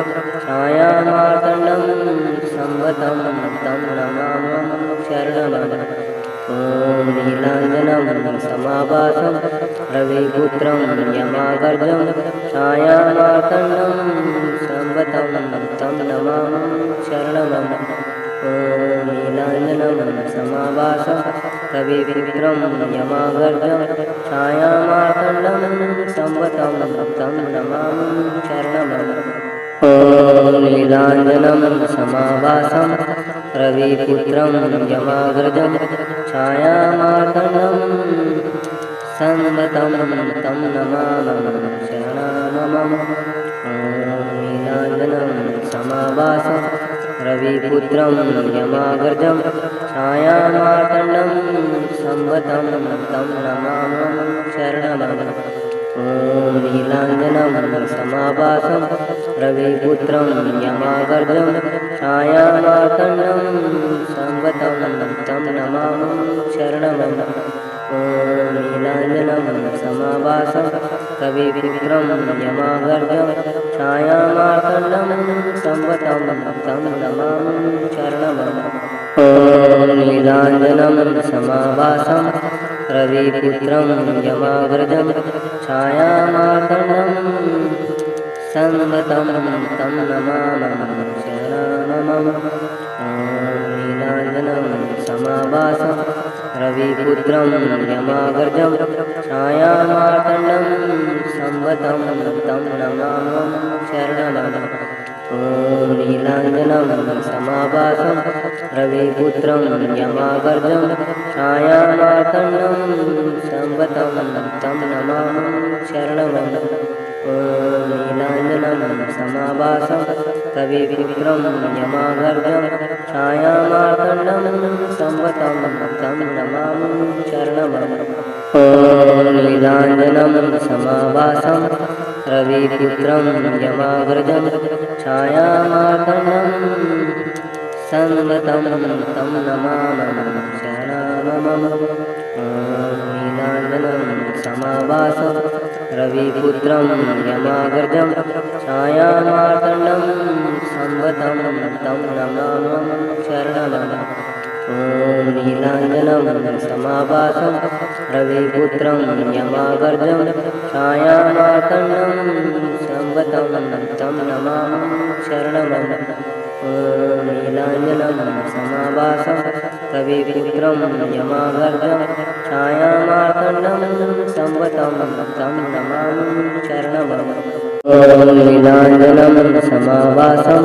छायामार्तण्डं संवतं तं नमामि शरणमम्। ॐ नीलाञ्जनं समाभासं रविपुत्रं यमागर्जं छायामार्तण्डं संवतं तं नमामि शरणमम्। ॐ नीलाञ्जनं समाभासं रविपुत्रं यमागर्जं छायामार्तण्डं संवतं तं नमामि शरणमम्। ॐ नीलाञ्जनं समाभासं रविपुत्रं यमाग्रजं छायामार्तण्डं संवतं तं नमामि शरणमम्। ॐ नीलाञ्जनं समाभासं रविपुत्रं यमागर्जं छायामार्तण्डं संवतं तं नमामि शरणमम्। ॐ नीलाञ्जनं समाभासं रविपुत्रं यमागर्जं छायामार्तण्डं संवतं तं नमामि शरणमम्। ॐ नीलाञ्जनं समाभासं रविपुत्रं यमागर्जं छायामार्तण्डं संवतं तं नमामि शरणमम्। ॐ नीलाञ्जनं समाभासं रविपुत्रं यमागर्जं छायामार्तण्डं संवतं तं नमामि शरणमम्। ॐ नीलाञ्जनं समाभासं रविपुत्रं यमागर्जं छायामार्तण्डं संवतं तं नमामि शरणमम्। ॐ नीलाञ्जनं समाभासं रविपुत्रं यमागर्जं छायामार्तण्डं संवतं तं नमामि शरणमम्। ॐ नीलाञ्जनं समाभासं रविपुत्रं यमागर्जं छायामार्तण्डं संवतं तं नमामि शरणमम्। ॐ नीलाञ्जनं समाभासं रविपुत्रं यमागर्जं छायामार्तण्डं संवतं तं नमामि शरणमम्। ॐ नीलाञ्जनं समाभासं रविपुत्रं यमागर्जं छायामार्तण्डं संवतं तं नमामि शरणमम्। ॐ नीलाञ्जनं समाभासं रविपुत्रं यमागर्जं छायामार्तण्डं संवतं तं नमामि शरणमम्। ॐ नीलाञ्जनं समाभासं रविपुत्रं यमागर्जं छायामार्तण्डं संवतं तं नमामि शरणमम्। ॐ नीलाञ्जनं समाभासं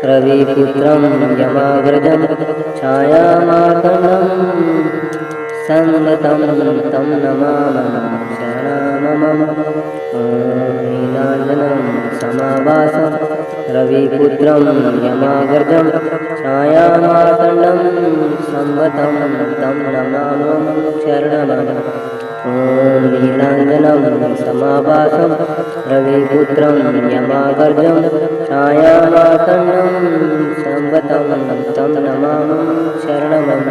रविपुत्रं यमागर्जं छायामार्तण्डं संवतं तं नमामि शरणमम्। ॐ नीलाञ्जनं समाभासं रविपुत्रं यमागर्जं छायामार्तण्डं संवतं तं नमामि शरणमम्। ॐ नीलाञ्जनं समाभासं रविपुत्रं यमागर्जं छायामार्तण्डं संवतं तं नमामि शरणमम्।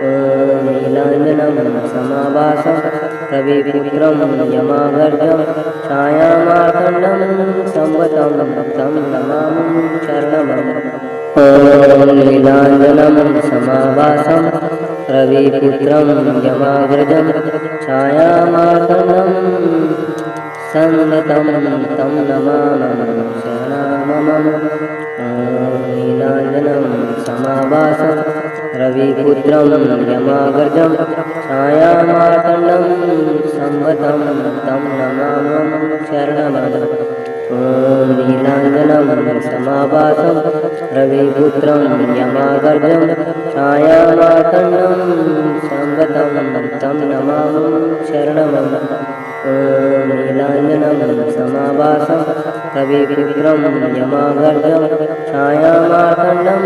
ॐ नीलाञ्जनं समाभासं रविपुत्रं यमागर्जं छायामार्तण्डं संवतं तं नमामि शरणमम्। ॐ नीलाञ्जनं समाभासं रविपुत्रं यमागर्जं छायामार्तण्डं संवतं तं नमामि शरणमम्। ॐ नीलाञ्जनं समाभासं रविपुत्रं यमागर्जं छायामार्तण्डं संवतं तं नमामि शरणमम्। ॐ नीलाञ्जनं समाभासं रविपुत्रं यमागर्जं छायामार्तण्डं संवतं तं नमामि शरणमम्। ॐ नीलाञ्जनं समाभासं रविपुत्रं यमागर्जं छायामार्तण्डं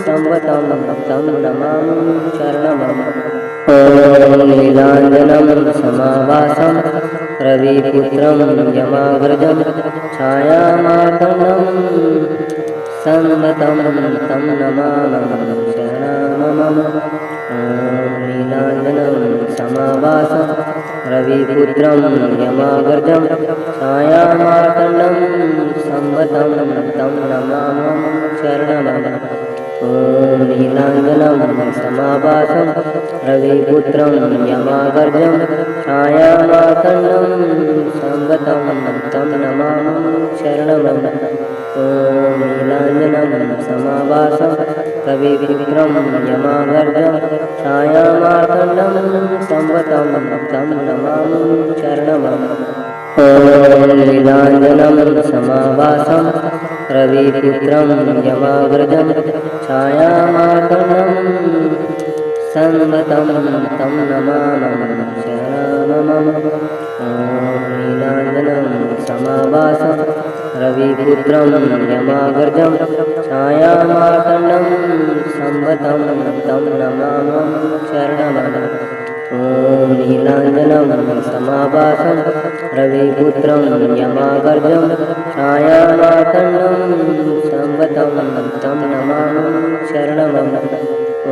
संवतं तं नमामि शरणमम्। ॐ नीलाञ्जनं समाभासं रविपुत्रं यमागर्जं छायामार्तण्डं संवतं तं नमामि शरणमम्। ॐ नीलाञ्जनं समाभासं रविपुत्रं यमागर्जं छायामार्तण्डं संवतं तं नमामि शरणमम्। ॐ नीलाञ्जनं समाभासं रविपुत्रं यमागर्जं छायामार्तण्डं संवतं तं नमामि शरणमम्। ॐ नीलाञ्जनं समाभासं रविपुत्रं यमागर्जं छायामार्तण्डं संवतं तं नमामि शरणमम्। ॐ नीलाञ्जनं समाभासं रविपुत्रं यमागर्जं छायामार्तण्डं संवतं तं नमामि शरणमम्। ॐ नीलाञ्जनं समाभासं रविपुत्रं यमागर्जं छायामार्तण्डं संवतं तं नमामि शरणमम्। ॐ नीलाञ्जनं समाभासं रविपुत्रं यमागर्जं छायामार्तण्डं संवतं तं नमामि शरणमम्। ॐ ॐ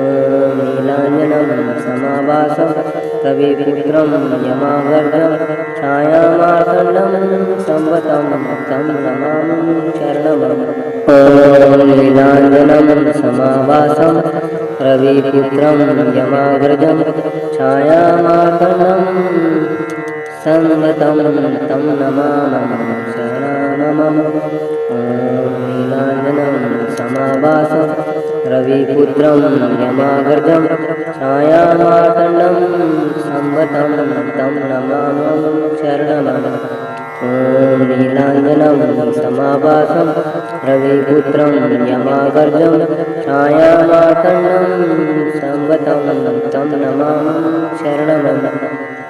नीलाञ्जनं समाभासं रविपुत्रं यमागर्जं छायामार्तण्डं संवतं तं नमामि शरणमं। ॐ नीलाञ्जनं समाभासं रविपुत्रं यमागर्जं छायामार्तण्डं संवतं तं नमामि शरणमं। ॐ नीलाञ्जनं समाभासं रविपुत्रं यमागर्जं छायामार्तण्डं संवतं तं नमामि शरणमं। ॐ नीलाञ्जनं समाभासं रविपुत्रं यमागर्जं छायामार्तण्डं संवतं तं नमामि शरणमं।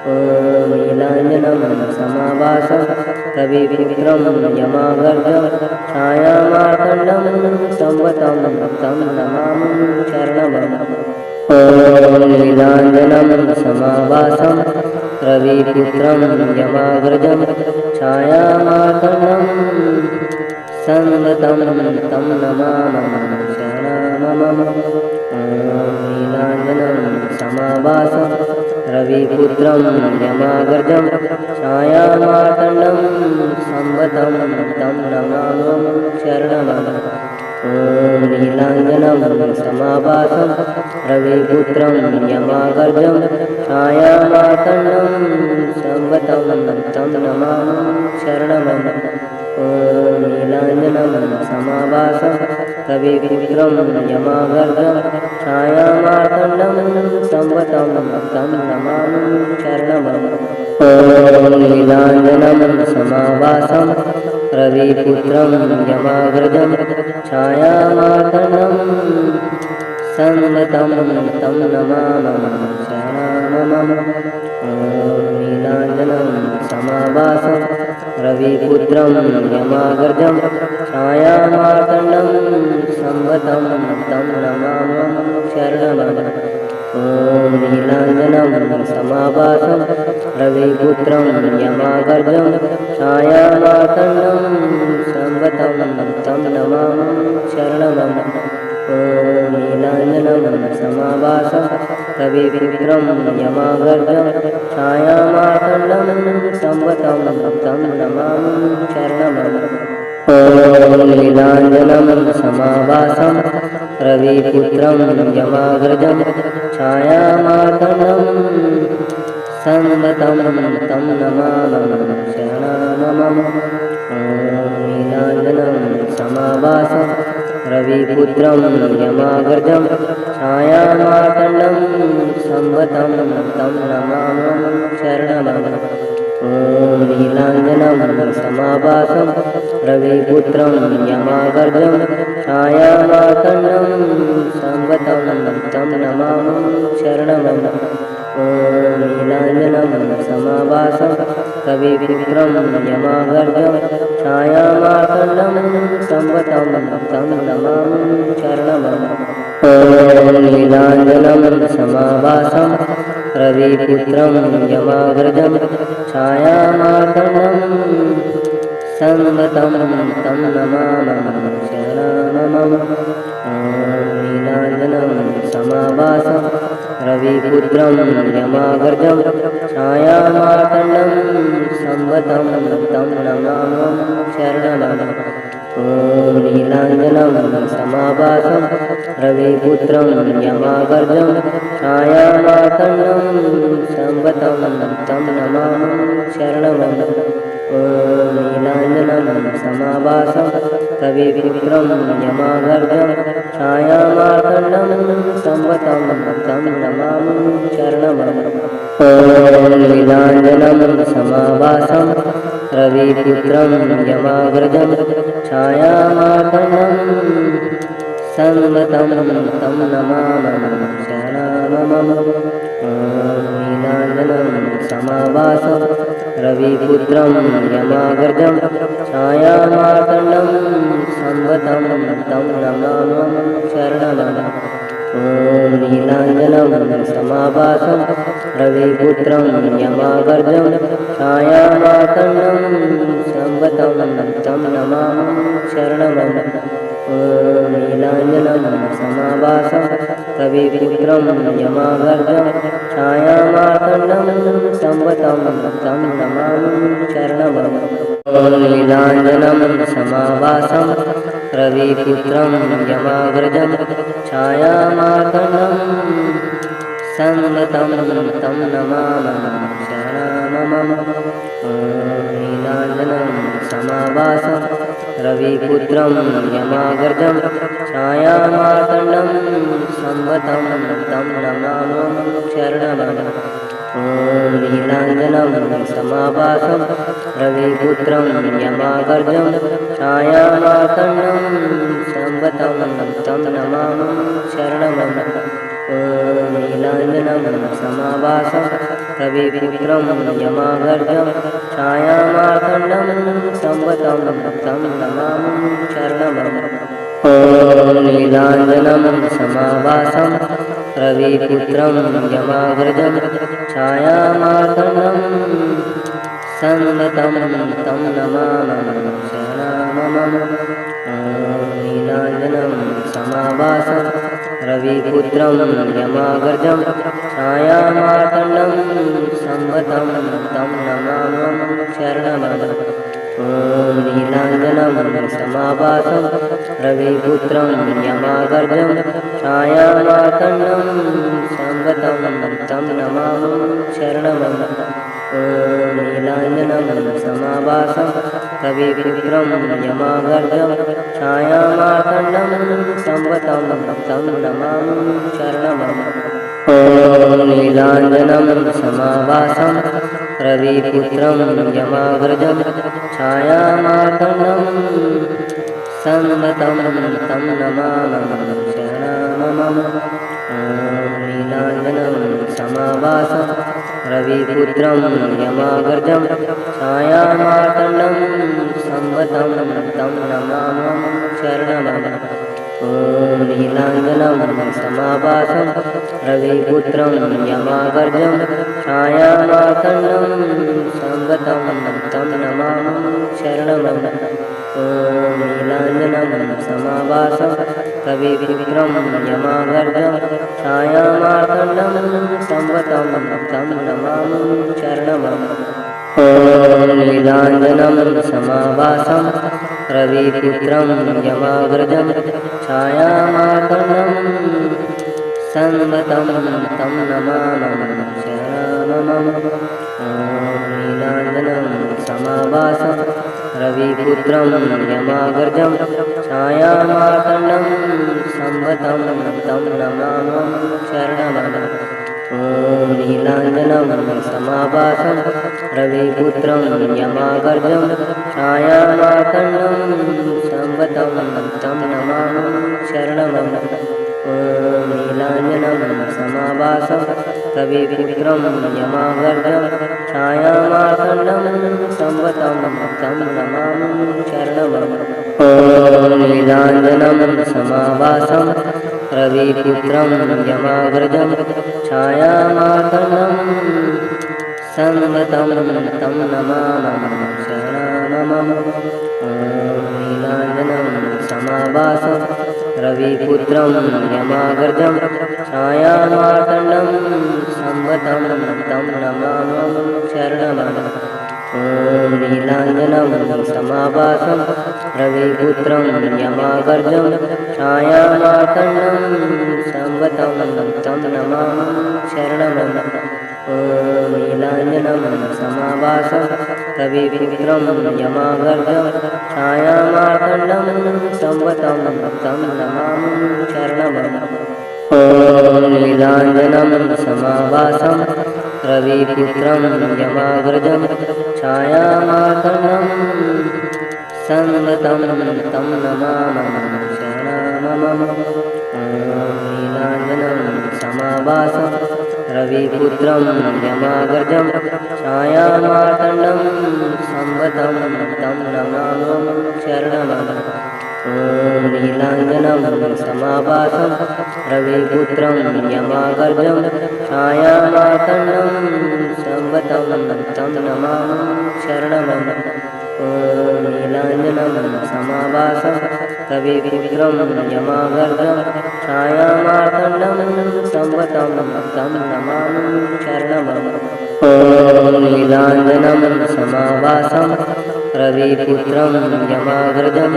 ॐ नीलाञ्जनं समाभासं रविपुत्रं यमागर्जं छायामार्तण्डं संवतं तं नमामि शरणमं। ॐ नीलाञ्जनं समाभासं रविपुत्रं यमागर्जं छायामार्तण्डं संवतं तं नमामि शरणमं। ॐ नीलाञ्जनं समाभासं रविपुत्रं यमागर्जं छायामार्तण्डं संवतं तं नमामि शरणमं। ॐ नीलाञ्जनं समाभासं रविपुत्रं यमागर्जं छायामार्तण्डं संवतं तं नमामि शरणमं। ॐ नीलाञ्जनं समाभासं रविपुत्रं यमागर्जं छायामार्तण्डं संवतं तं नमामि शरणमं। ॐ नीलाञ्जनं समाभासं रविपुत्रं यमागर्जं छायामार्तण्डं संवतं तं नमामि शरणमं। ॐ नीलाञ्जनं समाभासं रविपुत्रं यमागर्जं छायामार्तण्डं संवतं तं नमामि शरणमं। ॐ नीलाञ्जनं समाभासं रविपुत्रं यमागर्जं छायामार्तण्डं संवतं तं नमामि शरणमं। ॐ नीलाञ्जनं समाभासं रविपुत्रं यमागर्जं छायामार्तण्डं संवतं तं नमामि शरणमं। ॐ नीलाञ्जनं समाभासं रविपुत्रं यमागर्जं छायामार्तण्डं संवतं तं नमामि शरणमं। ॐ नीलाञ्जनं समाभासं रविपुत्रं यमागर्जं छायामार्तण्डं संवतं तं नमामि शरणमं। ॐ नीलाञ्जनं समाभासं रविपुत्रं यमागर्जं छायामार्तण्डं संवतं तं नमामि शरणमं। ॐ नीलाञ्जनं समाभासं रविपुत्रं यमागर्जं छायामार्तण्डं संवतं तं नमामि शरणमं। ॐ नीलाञ्जनं समाभासं रविपुत्रं यमागर्जं छायामार्तण्डं संवतं तं नमामि शरणमं। ॐ नीलाञ्जनं समाभासं रविपुत्रं यमागर्जं छायामार्तण्डं संवतं तं नमामि शरणमं। ॐ नीलाञ्जनं समाभासं रविपुत्रं यमागर्जं छायामार्तण्डं संवतं तं नमामि शरणमं। ॐ नीलाञ्जनं समाभासं रविपुत्रं यमागर्जं छायामार्तण्डं संवतं तं नमामि शरणमं। ॐ नीलाञ्जनं समाभासं रविपुत्रं यमागर्जं छायामार्तण्डं संवतं तं नमामि शरणमं। ॐ नीलाञ्जनं समाभासं रविपुत्रं यमागर्जं छायामार्तण्डं संवतं तं नमामि शरणमं। ॐ नीलाञ्जनं समाभासं रविपुत्रं यमागर्जं छायामार्तण्डं संवतं तं नमामि शरणमं। ॐ नीलाञ्जनं समाभासं रविपुत्रं यमागर्जं छायामार्तण्डं संवतं तं नमामि शरणमं। ॐ नीलाञ्जनं समाभासं रविपुत्रं यमागर्जं छायामार्तण्डं संवतं तं नमामि शरणमम। ॐ नीलाञ्जनं समाभासं रविपुत्रं यमागर्जं छायामार्तण्डं संवतं तं नमामि शरणमम। ॐ नीलाञ्जनं समाभासं रविपुत्रं यमागर्जं छायामार्तण्डं संवतं तं नमामि शरणमम। ॐ नीलाञ्जनं समाभासं रविपुत्रं यमागर्जं छायामार्तण्डं संवतं तं नमामि शरणमम। ॐ नीलाञ्जनं समाभासं रविपुत्रं यमागर्जं छायामार्तण्डं संवतं तं नमामि शरणमम। ॐ नीलाञ्जनं समाभासं रविपुत्रं यमागर्जं छायामार्तण्डं संवतं तं नमामि शरणमम। ॐ नीलाञ्जनं समाभासं रविपुत्रं यमागर्जं छायामार्तण्डं संवतं तं नमामि शरणमम। ॐ नीलाञ्जनं समाभासं रविपुत्रं यमागर्जं छायामार्तण्डं संवतं तं नमामि शरणमम। ॐ नीलाञ्जनं समाभासं रविपुत्रं यमागर्जं छायामार्तण्डं संवतं तं नमामि शरणमम। ॐ नीलाञ्जनं समाभासं रविपुत्रं यमागर्जं छायामार्तण्डं संवतं तं नमामि शरणमम। ॐ नीलाञ्जनं समाभासं रविपुत्रं यमागर्जं छायामार्तण्डं संवतं तं नमामि शरणमम। ॐ नीलाञ्जनं समाभासं रविपुत्रं यमागर्जं छायामार्तण्डं संवतं तं नमामि शरणमम। ॐ नीलाञ्जनं समाभासं रविपुत्रं यमागर्जं छायामार्तण्डं संवतं तं नमामि शरणमम। ॐ नीलाञ्जनं समाभासं रविपुत्रं यमागर्जं छायामार्तण्डं संवतं तं नमामि शरणमम। ॐ नीलाञ्जनं समाभासं रविपुत्रं यमागर्जं छायामार्तण्डं संवतं तं नमामि शरणमम। ॐ नीलाञ्जनं समाभासं रविपुत्रं यमागर्जं छायामार्तण्डं संवतं तं नमामि शरणमम। ॐ नीलाञ्जनं समाभासं रविपुत्रं यमागर्जं छायामार्तण्डं संवतं तं नमामि शरणमम। ॐ नीलाञ्जनं समाभासं रविपुत्रं यमागर्जं छायामार्तण्डं संवतं तं नमामि शरणमम। ॐ नीलाञ्जनं समाभासं रविपुत्रं यमागर्जं छायामार्तण्डं संवतं तं नमामि शरणमम। ॐ नीलाञ्जनं समाभासं रविपुत्रं यमागर्जं छायामार्तण्डं संवतं तं नमामि शरणमम। ॐ नीलाञ्जनं समाभासं रविपुत्रं यमागर्जं छायामार्तण्डं संवतं तं नमामि शरणमम। ॐ नीलाञ्जनं समाभासं रविपुत्रं यमागर्जं छायामार्तण्डं संवतं तं नमामि शरणमम। ॐ नीलाञ्जनं समाभासं रविपुत्रं यमागर्जं छायामार्तण्डं संवतं तं नमामि शरणमम। ॐ नीलाञ्जनं समाभासं रविपुत्रं यमागर्जं छायामार्तण्डं संवतं तं नमामि शरणमम्। ॐ नीलाञ्जनं समाभासं रविपुत्रं यमाग्रजं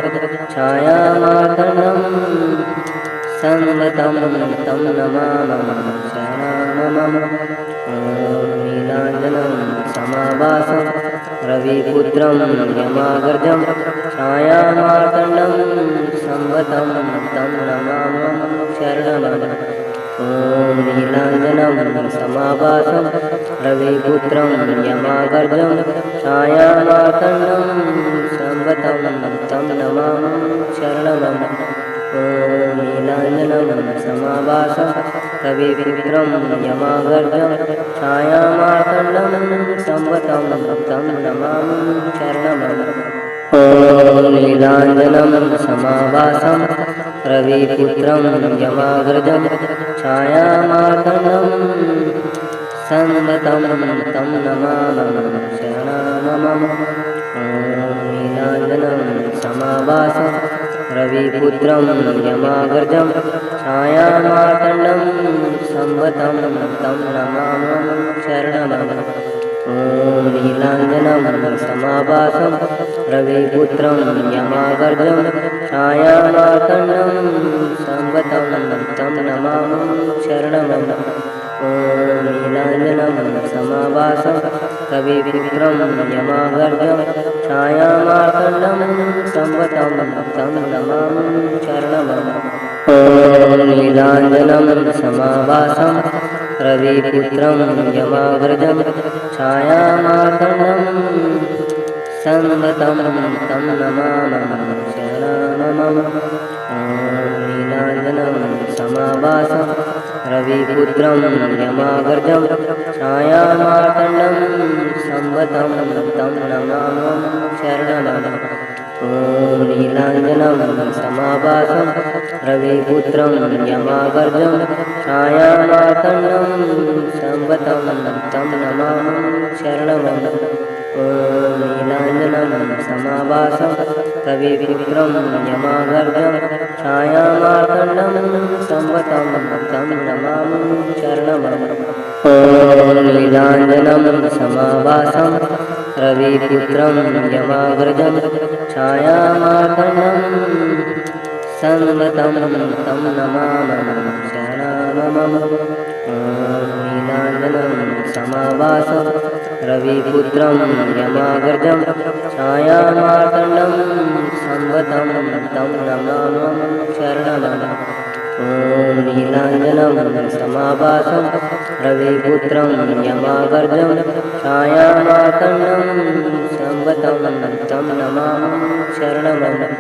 छायामार्तण्डं संवतं तं नमामि शरणमम्। ॐ नीलाञ्जनं समाभासं रविपुत्रं यमाग्रजं छायामार्तण्डं संवतं तं नमामि शरणमम्। ॐ नीलाञ्जनं समाभासं रविपुत्रं यमागर्जं छायामार्तण्डं संवतं तं नमामि शरणमम्। ॐ नीलाञ्जनं समाभासं रविपुत्रं यमागर्जं छायामार्तण्डं संवतं तं नमामि शरणमम्। ॐ नीलाञ्जनं समाभासं रविपुत्रं यमाग्रजं छायामार्तण्डं संवतं तं नमामि शरणमम्। ॐ नीलाञ्जनं समाभासं रविपुत्रं यमाग्रजं छायामार्तण्डं संवतं तं नमामि शरणमम्। ॐ नीलाञ्जनं समाभासं रविपुत्रं यमागर्जं छायामार्तण्डं संवतं तं नमामि शरणमम्। ॐ नीलाञ्जनं समाभासं रविपुत्रं यमागर्जं छायामार्तण्डं संवतं तं नमामि शरणमम्। ॐ नीलाञ्जनं समाभासं रविपुत्रं यमाग्रजं छायामार्तण्डं संवतं तं नमामि शरणमम्। ॐ नीलाञ्जनं समाभासं रविपुत्रं यमाग्रजं छायामार्तण्डं संवतं तं नमामि शरणमम्। ॐ नीलाञ्जनं समाभासं रविपुत्रं यमागर्जं छायामार्तण्डं संवतं तं नमामि शरणमम्। ॐ नीलाञ्जनं समाभासं रविपुत्रं यमागर्जं छायामार्तण्डं संवतं तं नमामि शरणमम्। ॐ नीलाञ्जनं समाभासं रविपुत्रं यमाग्रजं छायामार्तण्डं संवतं तं नमामि शरणमम्। ॐ नीलाञ्जनं समाभासं रविपुत्रं यमाग्रजं छायामार्तण्डं संवतं तं नमामि शरणमम्। ॐ नीलाञ्जनं समाभासं रविपुत्रं यमागर्जं छायामार्तण्डं संवतं तं नमामि शरणमम्।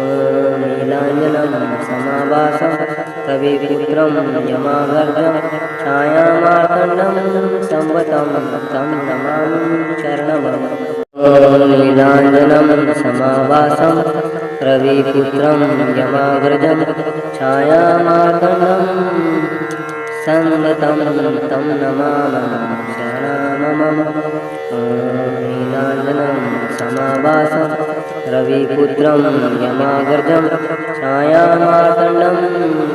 ॐ नीलाञ्जनं समाभासं रविपुत्रं यमागर्जं छायामार्तण्डं संवतं तं नमामि शरणमम्। ॐ नीलाञ्जनं समाभासं रविपुत्रं यमाग्रजं छायामार्तण्डं संवतं तं नमामि शरणमम्। ॐ नीलाञ्जनं समाभासं रविपुत्रं यमाग्रजं छायामार्तण्डं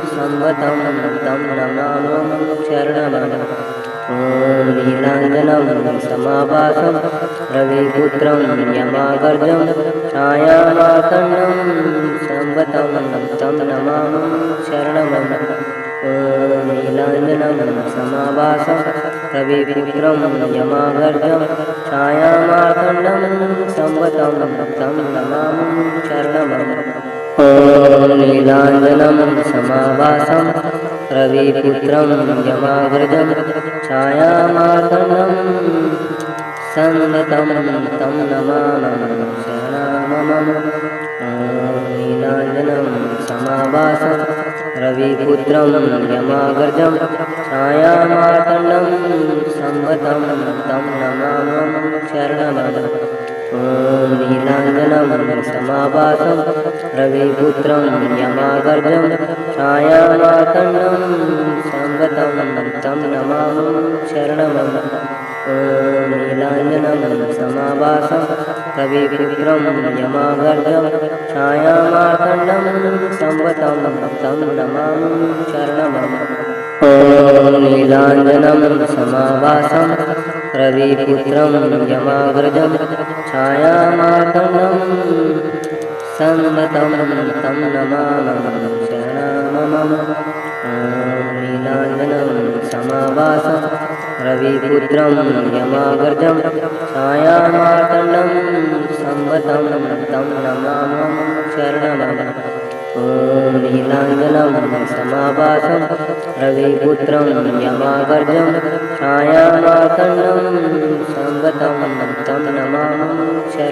संवतं तं नमामि शरणमम्। ॐ नीलाञ्जनं समाभासं रविपुत्रं यमागर्जं छायामार्तण्डं संवतं तं नमामि शरणमम्। ॐ नीलाञ्जनं समाभासं रविपुत्रं यमागर्जं छायामार्तण्डं संवतं तं नमामि शरणमम्। ॐ नीलाञ्जनं समाभासं रविपुत्रं यमाग्रजं छायामार्तण्डं संवतं तं नमामि शरणमम्। ॐ नीलाञ्जनं समाभासं रविपुत्रं यमाग्रजं छायामार्तण्डं संवतं तं नमामि शरणमम्। ॐ ॐ नीलाञ्जनं समाभासं रविपुत्रं यमागर्जं छायामार्तण्डं संगतं तं नमामि शरणमं। ॐ नीलाञ्जनं समाभासं रविपुत्रं यमागर्जं छायामार्तण्डं संगतं तं नमामि शरणमं। ॐ नीलाञ्जनं समाभासं रविपुत्रं यमाग्रजं छायामार्तण्डं संगतं तं नमामि शरणमं। ॐ नीलाञ्जनं समाभासं रविपुत्रं यमाग्रजं छायामार्तण्डं संगतं तं नमामि शरणमं। ॐ नीलाञ्जनं समाभासं रविपुत्रं यमागर्जं छायामार्तण्डं संगतं तं नमामि शरणमं।